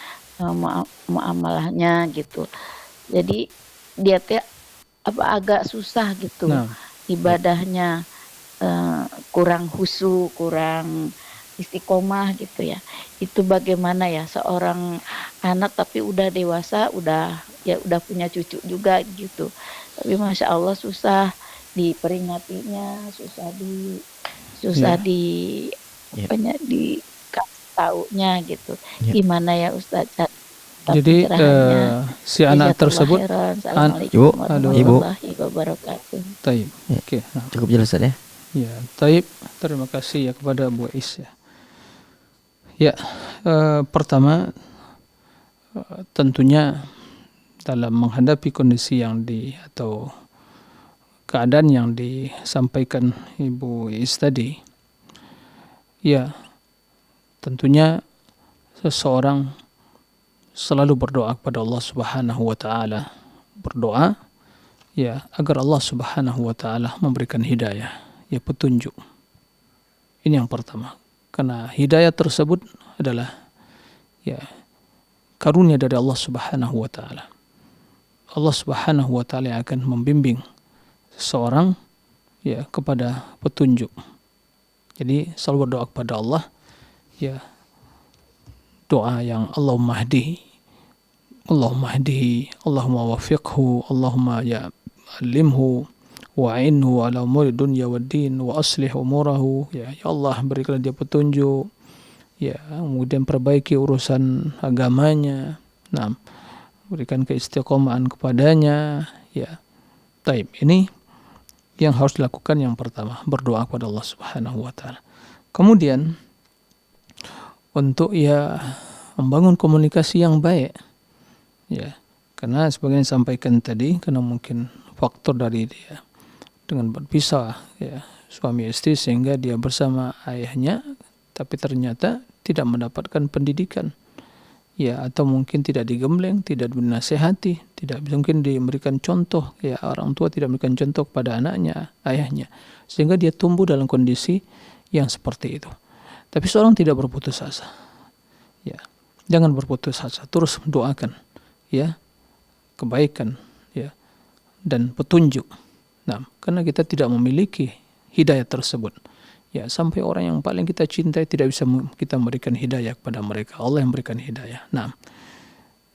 muamalahnya gitu. Jadi dia agak susah gitu, Nah. ibadahnya kurang khusyuk, kurang istiqomah gitu ya. Itu bagaimana ya seorang anak tapi udah dewasa, udah punya cucu juga gitu. Tapi masya Allah susah diperingatinya, susah dikasih taunya gitu. Ya. Gimana ya Ustaz? Jadi si anak tersebut Assalamualaikum warahmatullahi wabarakatuh. taib. Ya. Oke, nah. Cukup jelas Ustaz ya. Ya, taib. Terima kasih ya kepada Bu Is ya. Ya, pertama tentunya dalam menghadapi kondisi atau keadaan yang disampaikan Ibu Is tadi, ya tentunya seseorang selalu berdoa kepada Allah Subhanahu wa taala. Berdoa ya agar Allah Subhanahu wa taala memberikan hidayah, ya petunjuk. Ini yang pertama. Karena hidayah tersebut adalah ya karunia dari Allah Subhanahu wa taala. Allah Subhanahu wa taala akan membimbing seseorang ya kepada petunjuk. Jadi selalu berdoa kepada Allah ya, doa yang Allahumma hdihi, Allahumma wafiqhu, Allahumma ya alimhu wa'inhu ala umuri dunya wad din wa aslih umurahu, ya Allah berikanlah dia petunjuk, ya kemudian perbaiki urusan agamanya, nah berikan keistiqomahan kepadanya, ya. Taib, ini yang harus dilakukan yang pertama, berdoa kepada Allah Subhanahu wa taala. Kemudian untuk ya membangun komunikasi yang baik, ya, karena sebagian sampaikan tadi, karena mungkin faktor dari dia dengan berpisah ya suami istri sehingga dia bersama ayahnya tapi ternyata tidak mendapatkan pendidikan, ya, atau mungkin tidak digembleng, tidak dinasehati, tidak mungkin diberikan contoh, ya orang tua tidak memberikan contoh kepada anaknya, ayahnya, sehingga dia tumbuh dalam kondisi yang seperti itu. Tapi seorang tidak berputus asa, ya, jangan berputus asa, terus doakan ya kebaikan ya dan petunjuk. Nah, karena kita tidak memiliki hidayah tersebut, ya sampai orang yang paling kita cintai tidak bisa kita memberikan hidayah kepada mereka, Allah yang memberikan hidayah. Nah,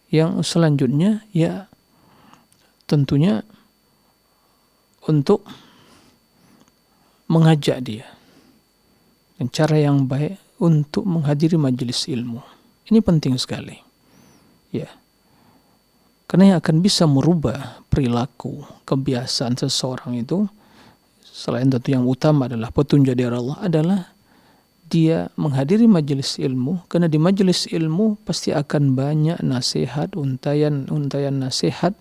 yang selanjutnya ya tentunya untuk mengajak dia dengan cara yang baik untuk menghadiri majelis ilmu. Ini penting sekali, ya. Karena yang akan bisa merubah perilaku, kebiasaan seseorang itu, selain tentu yang utama adalah petunjuk dari Allah, adalah dia menghadiri majelis ilmu. Karena di majelis ilmu pasti akan banyak nasihat, untayan nasihat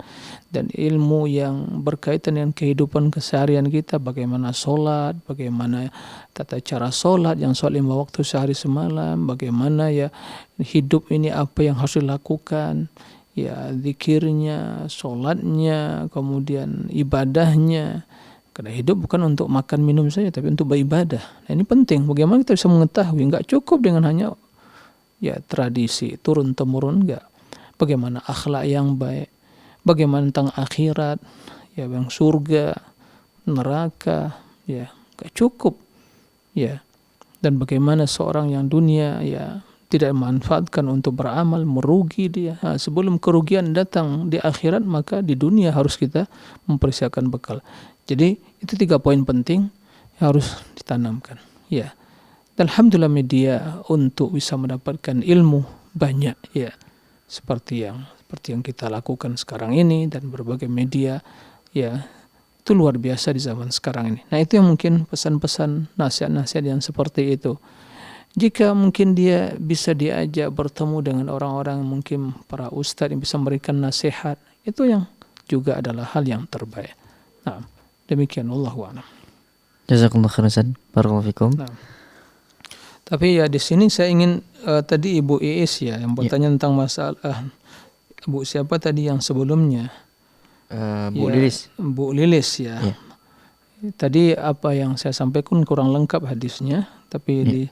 dan ilmu yang berkaitan dengan kehidupan keseharian kita, bagaimana sholat, bagaimana tata cara sholat, yang sholat 5 waktu sehari semalam, bagaimana ya hidup ini apa yang harus dilakukan, ya zikirnya, sholatnya, kemudian ibadahnya. Karena hidup bukan untuk makan minum saja, tapi untuk beribadah. Nah, ini penting. Bagaimana kita bisa mengetahui? Enggak cukup dengan hanya ya tradisi turun temurun, enggak. Bagaimana akhlak yang baik? Bagaimana tentang akhirat? Ya, yang surga, neraka, ya enggak cukup. Ya. Dan bagaimana seorang yang dunia ya tidak memanfaatkan untuk beramal, merugi dia. Nah, sebelum kerugian datang di akhirat, maka di dunia harus kita mempersiapkan bekal. Jadi itu 3 poin penting yang harus ditanamkan. Ya, dan alhamdulillah media untuk bisa mendapatkan ilmu banyak, ya, seperti yang kita lakukan sekarang ini dan berbagai media, ya itu luar biasa di zaman sekarang ini. Nah, itu yang mungkin pesan-pesan nasihat-nasihat yang seperti itu. Jika mungkin dia bisa diajak bertemu dengan orang-orang, mungkin para ustadz yang bisa memberikan nasihat, itu yang juga adalah hal yang terbaik. Nah, demikian, wallahu a'lam. Jazakallahu khairan Ustaz. Barakallahu fikum. Nah, tapi ya di sini saya ingin tadi Ibu Iis ya yang bertanya tentang masalah Bu siapa tadi yang sebelumnya? Bu ya, Lilis. Bu Lilis ya. Tadi apa yang saya sampaikan kurang lengkap hadisnya, tapi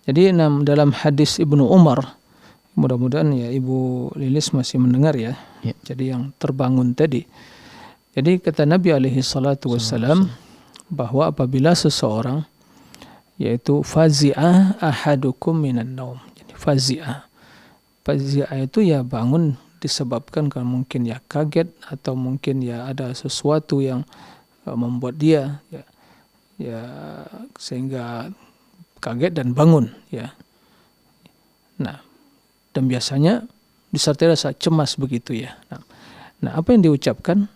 jadi dalam hadis Ibnu Umar, mudah-mudahan ya Ibu Lilis masih mendengar ya. Jadi yang terbangun tadi. Jadi kata Nabi alaihi salatu wassalam bahwa apabila seseorang yaitu fazi'ah ahadukum minan naum. Jadi fazi'ah itu ya bangun disebabkan karena mungkin ya kaget atau mungkin ya ada sesuatu yang membuat dia ya sehingga kaget dan bangun ya. Nah, dan biasanya disertai rasa cemas begitu ya. Nah, apa yang diucapkan?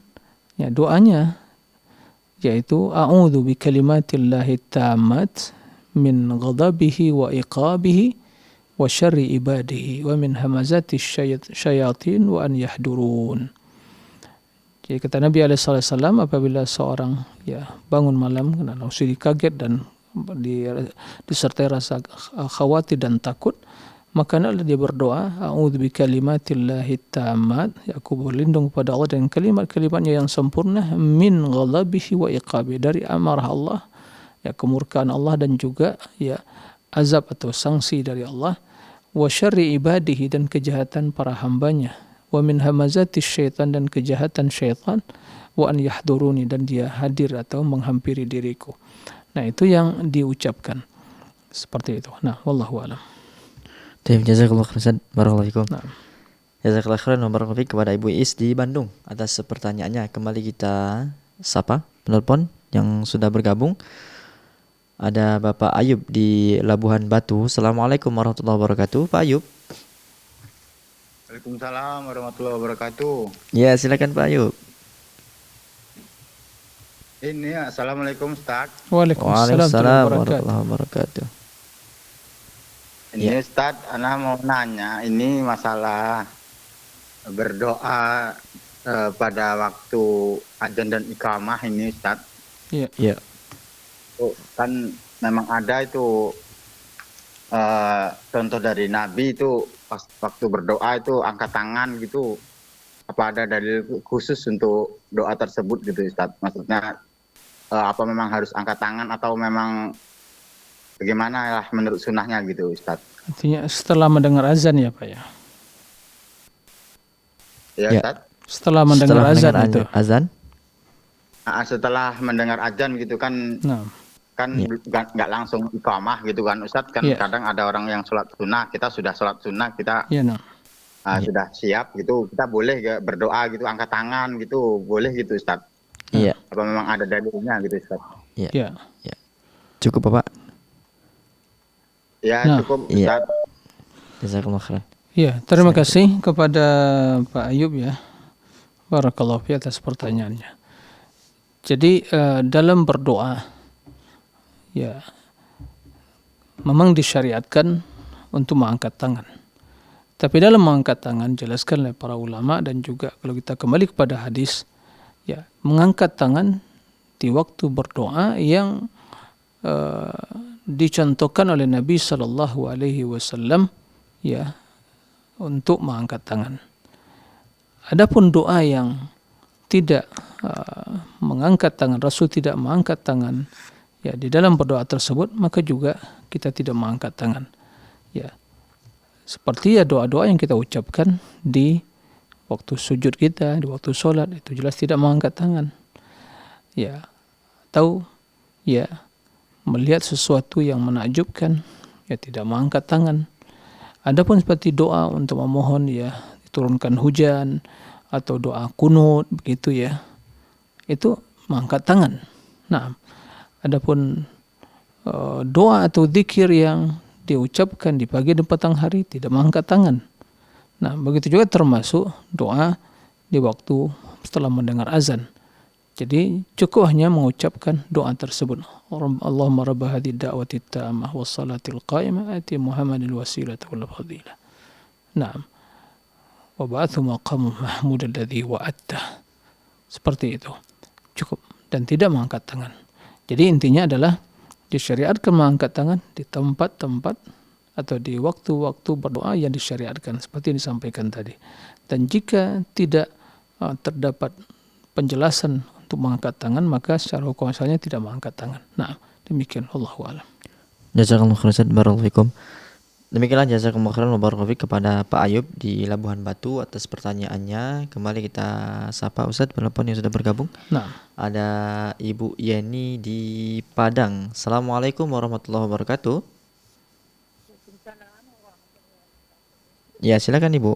Ya doanya yaitu a'udzu bikalimatillahi tammat min ghadabihi wa iqabihi wa syarri ibadihi wa min hamazati syayatin wa an yahdurun. Jadi kata Nabi SAW apabila seorang ya bangun malam karena kaget dan disertai rasa khawatir dan takut, maka hendaklah dia berdoa, a'udzu bikalimatillahi tammat, ya aku berlindung kepada Allah dengan kalimat-kalimatnya yang sempurna, min ghadabihi wa iqabi, dari amarah Allah, ya kemurkaan Allah, dan juga ya azab atau sanksi dari Allah, wa syarri ibadihi, dan kejahatan para hambanya, wa min hamazati syaitan, dan kejahatan syaitan, wa an yahduruni, dan dia hadir atau menghampiri diriku. Nah, itu yang diucapkan seperti itu. Nah, wallahu a'lam. Jazakallah khairan, barakallahu fikum. Nah. Jazakallah khairan wa barakallahu fikum kepada Ibu Is di Bandung atas pertanyaannya. Kembali kita sapa penelpon yang sudah bergabung. Ada Bapak Ayub di Labuhan Batu. Assalamualaikum warahmatullahi wabarakatuh. Pak Ayub. Waalaikumsalam warahmatullahi wabarakatuh. Ya, silakan Pak Ayub. Ini assalamualaikum Ustaz. Waalaikumsalam warahmatullahi wabarakatuh. Ini Ustaz, Ana mau nanya, ini masalah berdoa pada waktu adzan dan iqamah ini Ustaz. Iya. Iya. Kan memang ada itu contoh dari Nabi itu pas waktu berdoa itu angkat tangan gitu. Apa ada dalil khusus untuk doa tersebut gitu Ustaz? Maksudnya apa memang harus angkat tangan atau memang bagaimana lah menurut sunnahnya gitu Ustaz? Artinya setelah mendengar azan ya Pak ya? Ya Ustaz? Setelah mendengar azan itu? Azan? Setelah mendengar azan gitu kan, nggak langsung iqamah gitu kan Ustaz, kan kadang ada orang yang sholat sunnah, kita sudah sholat sunnah, kita sudah siap gitu, kita boleh berdoa gitu, angkat tangan gitu, boleh gitu Ustaz? Iya. Apa memang ada dalilnya gitu Ustaz? Iya. Cukup Bapak? Ya cukup Ustaz. Jazakallah khairan. Ya, terima kasih kepada Pak Ayub ya. Barakallahu fi atas pertanyaannya. Jadi dalam berdoa ya memang disyariatkan untuk mengangkat tangan. Tapi dalam mengangkat tangan jelaskan oleh para ulama, dan juga kalau kita kembali kepada hadis ya, mengangkat tangan di waktu berdoa yang dicontohkan oleh Nabi Shallallahu Alaihi Wasallam ya, untuk mengangkat tangan. Adapun doa yang tidak mengangkat tangan, Rasul tidak mengangkat tangan ya di dalam berdoa tersebut, maka juga kita tidak mengangkat tangan. Ya, seperti ya doa-doa yang kita ucapkan di waktu sujud kita, di waktu sholat, itu jelas tidak mengangkat tangan. Ya, atau ya melihat sesuatu yang menakjubkan, ya tidak mengangkat tangan. Adapun seperti doa untuk memohon ya diturunkan hujan, atau doa kunut begitu ya, itu mengangkat tangan. Nah, adapun doa atau zikir yang diucapkan di pagi dan petang hari tidak mengangkat tangan. Nah, begitu juga termasuk doa di waktu setelah mendengar azan. Jadi cukup hanya mengucapkan doa tersebut. Allahumma rabb hadhihi da'wati tammah was salatil qa'imah ati Muhammadil wasilata wal fadilah. Naam. Wa ba'athu maqam mahmud alladhi wa'atta. Seperti itu. Cukup, dan tidak mengangkat tangan. Jadi intinya adalah disyariatkan mengangkat tangan di tempat-tempat atau di waktu-waktu berdoa yang disyariatkan seperti yang disampaikan tadi. Dan jika tidak terdapat penjelasan untuk mengangkat tangan, maka secara hukum asalnya tidak mengangkat tangan. Nah, demikian, Allahu a'lam. Jazakallahu khairan, barakallahu fikum. Demikianlah jazakumullah khairan wa barakallahu fikum kepada Pak Ayub di Labuhan Batu atas pertanyaannya. Kembali kita sapa Ustaz penelpon yang sudah bergabung. Nah, ada Ibu Yeni di Padang. Assalamualaikum warahmatullahi wabarakatuh. Ya, silakan Ibu.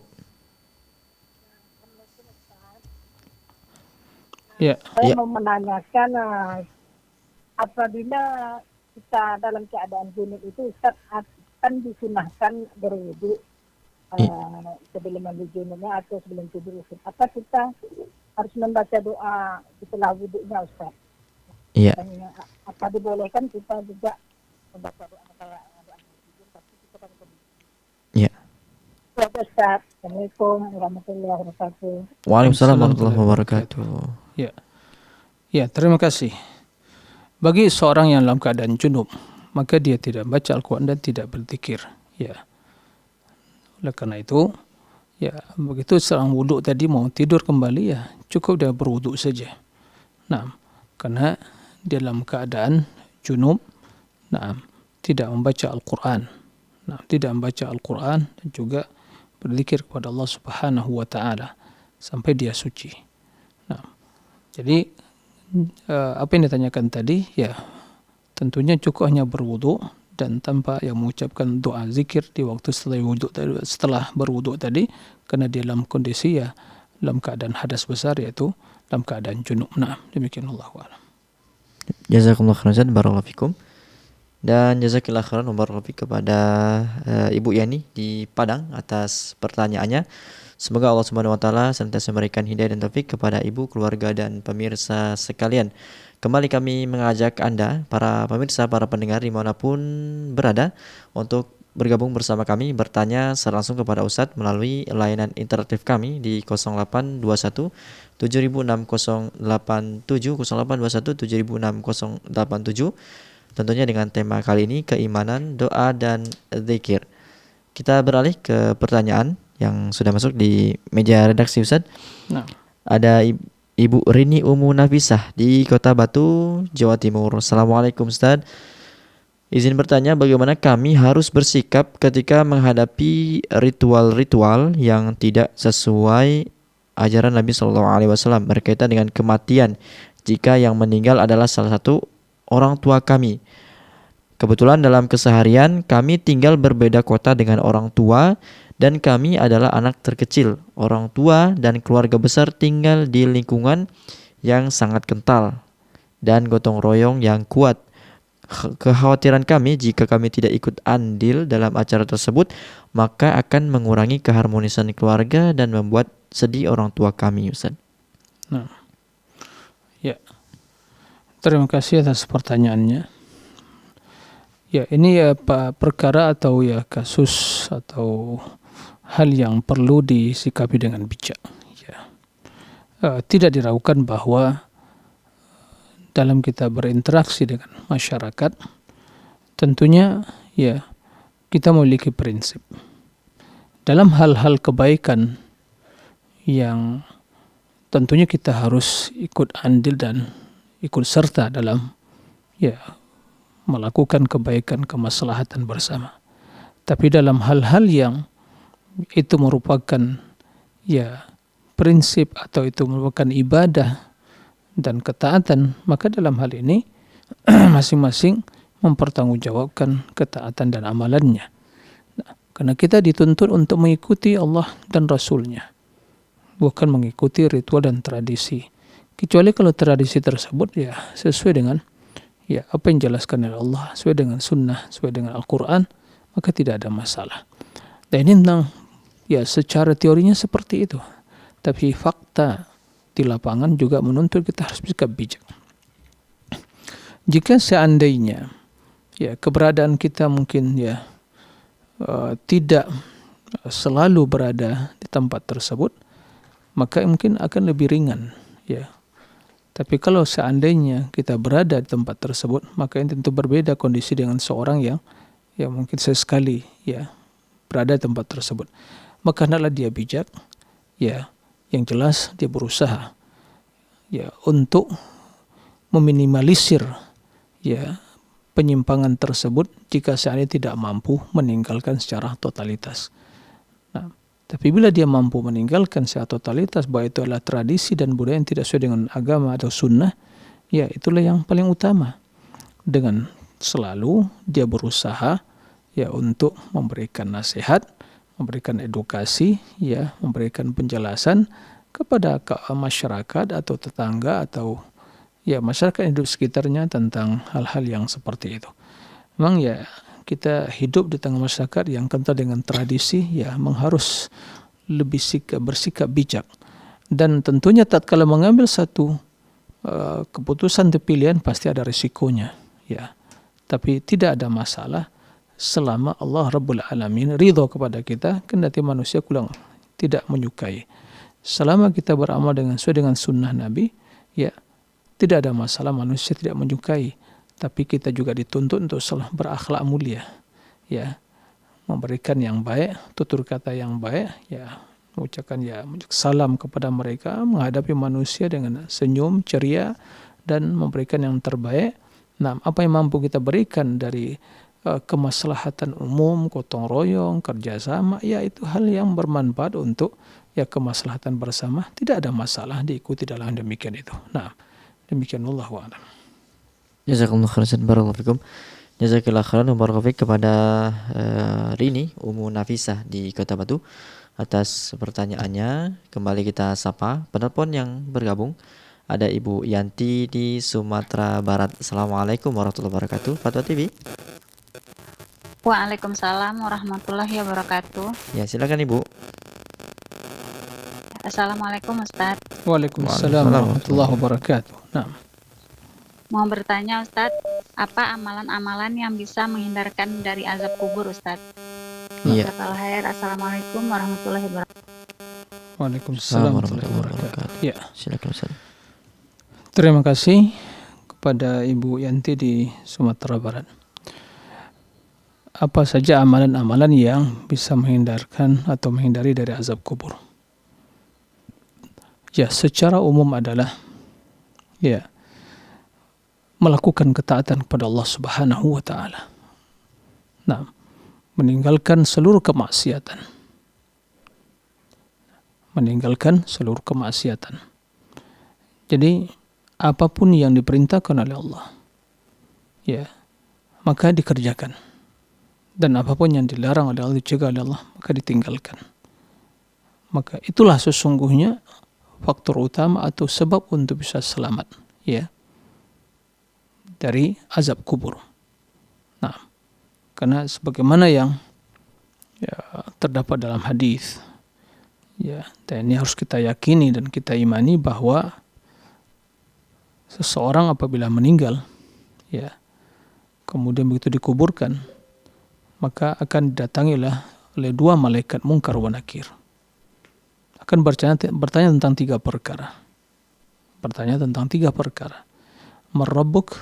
Ya. Saya mau menanyakan apabila kita dalam keadaan junub itu Ustaz akan disunahkan berwudu sebelum mandi junubnya atau sebelum tidur Ustaz. Apa kita harus membaca doa setelah wudunya Ustaz? Iya. Apa dibolehkan kita juga membaca doa kayak doa tidur tapi kita kan Iya. Ustaz. Assalamualaikum warahmatullahi wabarakatuh. Waalaikumsalam warahmatullahi wabarakatuh. Ya. Ya, terima kasih. Bagi seorang yang dalam keadaan junub, maka dia tidak baca Al-Quran dan tidak berzikir. Ya. Oleh karena itu, ya begitu seorang wudhu tadi mau tidur kembali, ya cukup dia berwudhu saja. Nah, karena dalam keadaan junub, nah tidak membaca Al-Quran, tidak membaca Al-Quran dan juga berzikir kepada Allah Subhanahu wa Ta'ala sampai dia suci. Nah, jadi apa yang ditanyakan tadi, ya tentunya cukup hanya berwudhu dan tanpa yang mengucapkan doa zikir di waktu setelah berwudhu tadi, karena dia dalam kondisi ya dalam keadaan hadas besar, yaitu dalam keadaan junub. Nah, demikian Allah a'lam. Jazakumullah khairan, barakallahu fikum. Dan jazakillah khairan barakallahu fikum kepada Ibu Yani di Padang atas pertanyaannya. Semoga Allah Subhanahu wa taala senantiasa memberikan hidayah dan taufik kepada ibu, keluarga dan pemirsa sekalian. Kembali kami mengajak Anda, para pemirsa, para pendengar dimanapun berada, untuk bergabung bersama kami, bertanya secara langsung kepada Ustadz melalui layanan interaktif kami di 0821 76087, 0821 76087, tentunya dengan tema kali ini keimanan, doa dan zikir. Kita beralih ke pertanyaan yang sudah masuk di meja redaksi, Ustadz. Nah. Ada Ibu Rini Umu Nafisah di Kota Batu, Jawa Timur. Assalamualaikum Ustadz. Izin bertanya, bagaimana kami harus bersikap ketika menghadapi ritual-ritual yang tidak sesuai ajaran Nabi SAW berkaitan dengan kematian jika yang meninggal adalah salah satu orang tua kami. Kebetulan dalam keseharian kami tinggal berbeda kota dengan orang tua dan kami adalah anak terkecil. Orang tua dan keluarga besar tinggal di lingkungan yang sangat kental dan gotong royong yang kuat. Kekhawatiran kami jika kami tidak ikut andil dalam acara tersebut, maka akan mengurangi keharmonisan keluarga dan membuat sedih orang tua kami, Ustaz. Nah, ya, terima kasih atas pertanyaannya. Ya, ini ya perkara atau ya kasus atau hal yang perlu disikapi dengan bijak. Ya. Tidak diragukan bahwa dalam kita berinteraksi dengan masyarakat, tentunya ya kita memiliki prinsip. Dalam hal-hal kebaikan yang tentunya kita harus ikut andil dan ikut serta dalam ya melakukan kebaikan, kemaslahatan bersama. Tapi dalam hal-hal yang itu merupakan ya prinsip atau itu merupakan ibadah dan ketaatan, maka dalam hal ini masing-masing mempertanggungjawabkan ketaatan dan amalannya. Nah, karena kita dituntut untuk mengikuti Allah dan Rasulnya, bukan mengikuti ritual dan tradisi. Kecuali kalau tradisi tersebut ya sesuai dengan ya apa yang dijelaskan oleh Allah, sesuai dengan sunnah, sesuai dengan Al-Quran, maka tidak ada masalah. Dan ini tentang ya secara teorinya seperti itu, tapi fakta di lapangan juga menuntut kita harus bersikap bijak. Jika seandainya ya keberadaan kita mungkin ya tidak selalu berada di tempat tersebut, maka mungkin akan lebih ringan ya. Tapi kalau seandainya kita berada di tempat tersebut, maka ini tentu berbeda kondisi dengan seorang yang mungkin sesekali ya berada di tempat tersebut. Maka hendaklah dia bijak, ya yang jelas dia berusaha ya untuk meminimalisir ya penyimpangan tersebut jika seandainya tidak mampu meninggalkan secara totalitas. Nah, tapi bila dia mampu meninggalkan secara totalitas, bahwa itu adalah tradisi dan budaya yang tidak sesuai dengan agama atau sunnah, ya itulah yang paling utama. Dengan selalu dia berusaha ya untuk memberikan nasihat, memberikan edukasi, ya memberikan penjelasan kepada masyarakat atau tetangga atau ya masyarakat hidup sekitarnya tentang hal-hal yang seperti itu. Memang ya kita hidup di tengah masyarakat yang kental dengan tradisi, ya memang harus lebih bersikap bijak. Dan tentunya tatkala mengambil satu keputusan atau pilihan pasti ada risikonya, ya. Tapi tidak ada masalah selama Allah Rabbul Alamin ridho kepada kita, kendati manusia kurang tidak menyukai. Selama kita beramal sesuai dengan sunnah Nabi, ya tidak ada masalah manusia tidak menyukai. Tapi kita juga dituntut untuk berakhlak mulia, ya memberikan yang baik, tutur kata yang baik, ya mengucapkan ya salam kepada mereka, menghadapi manusia dengan senyum, ceria, dan memberikan yang terbaik. Nah, apa yang mampu kita berikan dari kemaslahatan umum, gotong royong, kerjasama, ya itu hal yang bermanfaat untuk ya kemaslahatan bersama. Tidak ada masalah diikuti dalam demikian itu. Nah, demikian wallahu a'lam. Jazakallahu khairan, barakallahu fikum. Jazakallahu khairan barakallahu fik kepada Rini Umu Nafisah di Kota Batu atas pertanyaannya. Kembali kita sapa penelpon yang bergabung. Ada Ibu Yanti di Sumatera Barat. Assalamualaikum warahmatullahi wabarakatuh. Fatwa TV. Waalaikumsalam warahmatullahi wabarakatuh. Ya, silakan Ibu. Assalamualaikum Ustaz. Waalaikumsalam warahmatullahi wabarakatuh. Nah, mau bertanya Ustaz, apa amalan-amalan yang bisa menghindarkan dari azab kubur Ustaz? Iya. Assalamualaikum warahmatullahi wabarakatuh. Waalaikumsalam warahmatullahi wabarakatuh. Ya, silakan Ustaz. Terima kasih kepada Ibu Yanti di Sumatera Barat. Apa saja amalan-amalan yang bisa menghindarkan atau menghindari dari azab kubur? Ya, secara umum adalah ya melakukan ketaatan kepada Allah Subhanahu wa taala. Nah, meninggalkan seluruh kemaksiatan. Meninggalkan seluruh kemaksiatan. Jadi, apapun yang diperintahkan oleh Allah, ya, maka dikerjakan. Dan apapun yang dilarang oleh Allah, dicegah oleh Allah, maka ditinggalkan. Maka itulah sesungguhnya faktor utama atau sebab untuk bisa selamat, ya, dari azab kubur. Nah, karena sebagaimana yang ya, terdapat dalam hadis, ya, dan ini harus kita yakini dan kita imani bahwa seseorang apabila meninggal, ya, kemudian begitu dikuburkan, maka akan didatangilah oleh dua malaikat Munkar wa Nakir. Akan bertanya tentang tiga perkara. Bertanya tentang tiga perkara. Man rabbuk,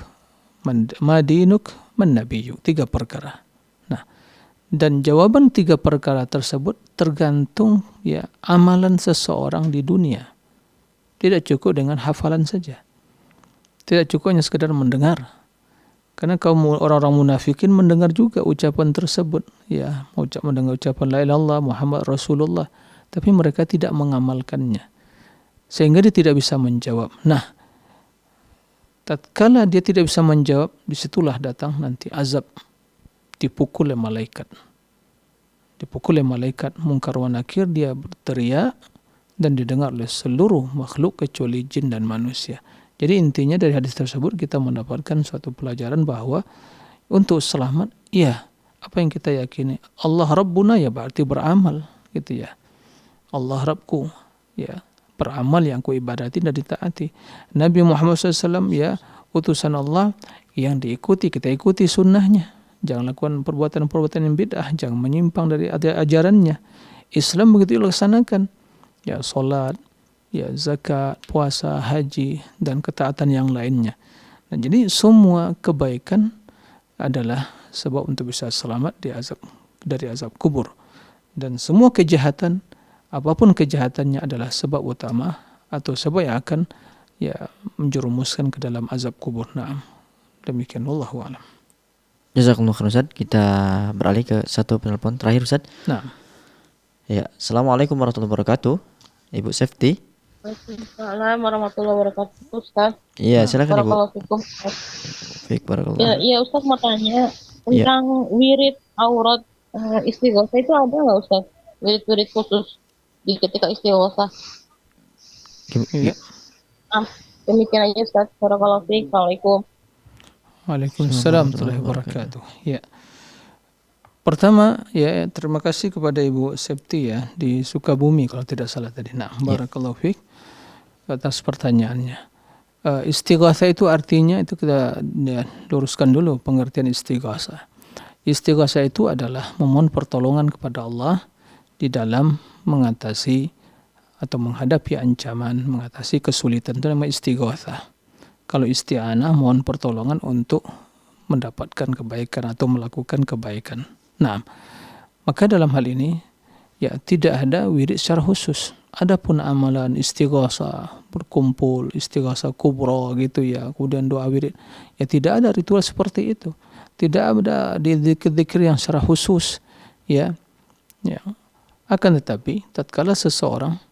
ma dinuk, man nabiyyu. Tiga perkara. Nah, dan jawaban tiga perkara tersebut tergantung ya amalan seseorang di dunia. Tidak cukup dengan hafalan saja. Tidak cukup hanya sekedar mendengar. Karena kaum orang-orang munafikin mendengar juga ucapan tersebut, ya, mendengar ucapan la ilaha illallah Muhammad Rasulullah, tapi mereka tidak mengamalkannya, sehingga dia tidak bisa menjawab. Nah, tatkala dia tidak bisa menjawab, disitulah datang nanti azab, dipukul oleh malaikat. Dipukul oleh malaikat Munkar wa Nakir, dia berteriak dan didengar oleh seluruh makhluk kecuali jin dan manusia. Jadi intinya dari hadis tersebut kita mendapatkan suatu pelajaran bahwa untuk selamat, ya, apa yang kita yakini, Allah Rabbuna, ya berarti beramal, gitu ya. Allah Rabbku, ya, beramal yang ku ibadati dan ditaati. Nabi Muhammad SAW, ya, utusan Allah yang diikuti, kita ikuti sunnahnya. Jangan lakukan perbuatan-perbuatan yang bid'ah, jangan menyimpang dari ajarannya. Islam begitu dilaksanakan, ya, salat, ya, zakat, puasa, haji, dan ketaatan yang lainnya. Nah, jadi semua kebaikan adalah sebab untuk bisa selamat dari azab kubur. Dan semua kejahatan, apapun kejahatannya, adalah sebab utama atau sebab yang akan ya menjerumuskan ke dalam azab kubur. Nah, demikian wallahu a'lam. Jazakumullah khairan Ustaz. Kita beralih ke satu penelpon terakhir Ustaz. Nah. Ya, Assalamualaikum warahmatullahi wabarakatuh. Ibu Safety. Waalaikumsalam warahmatullahi wabarakatuh, Ustaz. Iya, silakan Ibu. Baik, barakallahu. Iya Ustaz, mau tanya tentang wirid aurat istighosa itu ada nggak Ustaz? Wirid-wirid khusus di ketika istighosa. Iya. Demikian aja Ustaz. Barakallahu fiik. Waalaikumsalam. Waalaikumsalam warahmatullahi wabarakatuh. Ya. Pertama, ya, terima kasih kepada Ibu Septi, ya, di Sukabumi kalau tidak salah tadi. Nah, barakallahu fiik atas pertanyaannya. Istighatha itu artinya, itu kita ya, luruskan dulu pengertian istighatha. Istighatha itu adalah memohon pertolongan kepada Allah di dalam mengatasi atau menghadapi ancaman, mengatasi kesulitan, itu namanya istighatha. Kalau isti'anah, mohon pertolongan untuk mendapatkan kebaikan atau melakukan kebaikan. Nah, Maka dalam hal ini ya tidak ada wirid secara khusus. Adapun amalan istighosah, berkumpul, istighosah kubra gitu ya, kemudian doa wirid, ya tidak ada ritual seperti itu. Tidak ada di zikir-zikir yang secara khusus, ya. Ya. Akan tetapi tatkala seseorang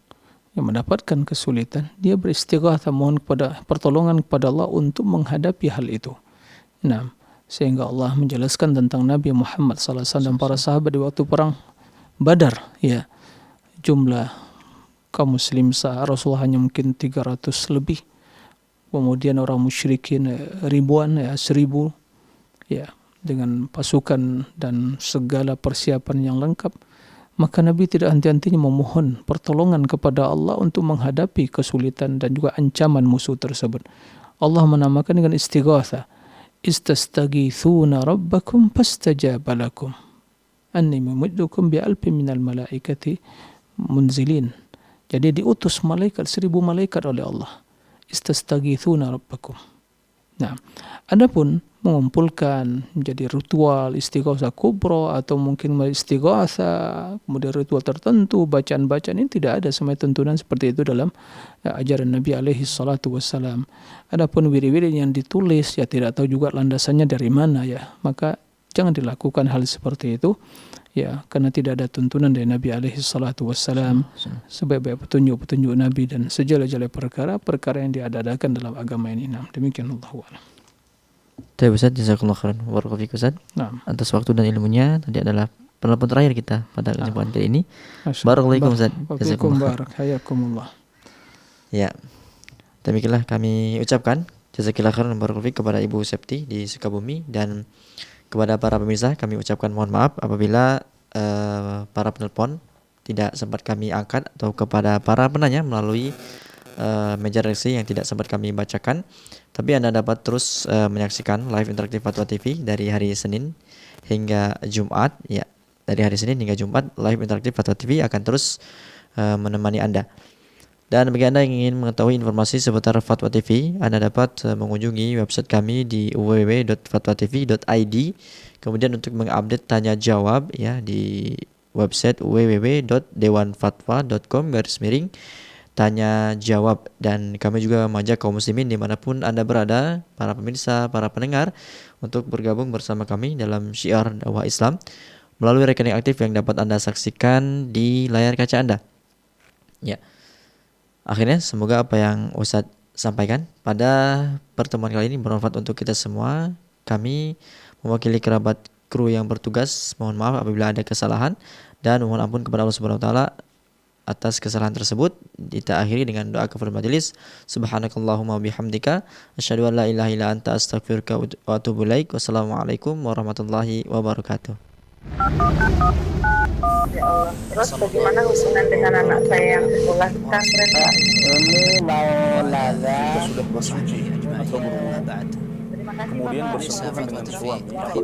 yang mendapatkan kesulitan, dia beristighatsah, mohon kepada pertolongan kepada Allah untuk menghadapi hal itu. Nah, sehingga Allah menjelaskan tentang Nabi Muhammad SAW dan para sahabat di waktu perang Badar, ya. Jumlah kaum muslim Rasulullah hanya mungkin 300 lebih. Kemudian orang musyrikin ribuan, ya 1000, ya, dengan pasukan dan segala persiapan yang lengkap. Maka Nabi tidak henti-hentinya memohon pertolongan kepada Allah untuk menghadapi kesulitan dan juga ancaman musuh tersebut. Allah menamakan dengan istighatsah. Istastaghithuna rabbakum fastajaba lakum. Anni mumiddukum bi'alfin minal malaikati munzilin. Jadi diutus malaikat 1000 malaikat oleh Allah. Istastaghithuna rabbakum. Nah, adapun mengumpulkan menjadi ritual istighatsah kubra atau mungkin istighatsah kemudian ritual tertentu, bacaan-bacaan ini tidak ada semai tuntunan seperti itu dalam ajaran Nabi alaihi salatu wassalam. Adapun wirid-wirid yang ditulis ya tidak tahu juga landasannya dari mana ya. Maka jangan dilakukan hal seperti itu ya, karena tidak ada tuntunan dari Nabi alaihi salatu wassalam. Sebaik-baik petunjuk-petunjuk Nabi dan segala-gala perkara yang diadakan dalam agama ini. Nah, demikian Allahu a'lam. Terima kasih jazakallahu khairan barakallahu fiik Ustaz. Atas waktu dan ilmunya. Tadi adalah penelpon terakhir kita pada kesempatan kali ini. Barakallahu fiikum Ustaz. Jazakumullah khairan. Ya. Demikianlah kami ucapkan jazakallahu khairan barakallahu fiik kepada Ibu Septi di Sukabumi, dan kepada para pemirsa kami ucapkan mohon maaf apabila para penelpon tidak sempat kami angkat, atau kepada para penanya melalui meja reaksi yang tidak sempat kami bacakan. Tapi Anda dapat terus menyaksikan live interaktif Fatwa TV dari hari Senin hingga Jumat, ya. Dari hari Senin hingga Jumat live interaktif Fatwa TV akan terus menemani Anda. Dan bagi Anda yang ingin mengetahui informasi seputar Fatwa TV, Anda dapat mengunjungi website kami di www.fatwatv.id. Kemudian untuk mengupdate tanya jawab ya di website www.dewanfatwa.com/tanya jawab. Dan kami juga mengajak kaum muslimin dimanapun Anda berada, para pemirsa, para pendengar, untuk bergabung bersama kami dalam syiar dakwah Islam melalui rekening aktif yang dapat Anda saksikan di layar kaca Anda. Ya. Akhirnya semoga apa yang Ustadz sampaikan pada pertemuan kali ini bermanfaat untuk kita semua. Kami mewakili kerabat kru yang bertugas mohon maaf apabila ada kesalahan, dan mohon ampun kepada Allah Subhanahu wa taala atas kesalahan tersebut. Kita akhiri dengan doa kafaratul majelis. Subhanakallahumma bihamdika asyhadu an la ilaha illa anta astaghfiruka wa atubu ilaik. Wassalamualaikum warahmatullahi wabarakatuh. Ya Allah. Terus bagaimana hubungan dengan anak saya yang sekolah pesantren? Ini mau laga. Sudah bersuci atau berwudu. Terima kasih Kemudian Bapak. bersentuhan dengan suami.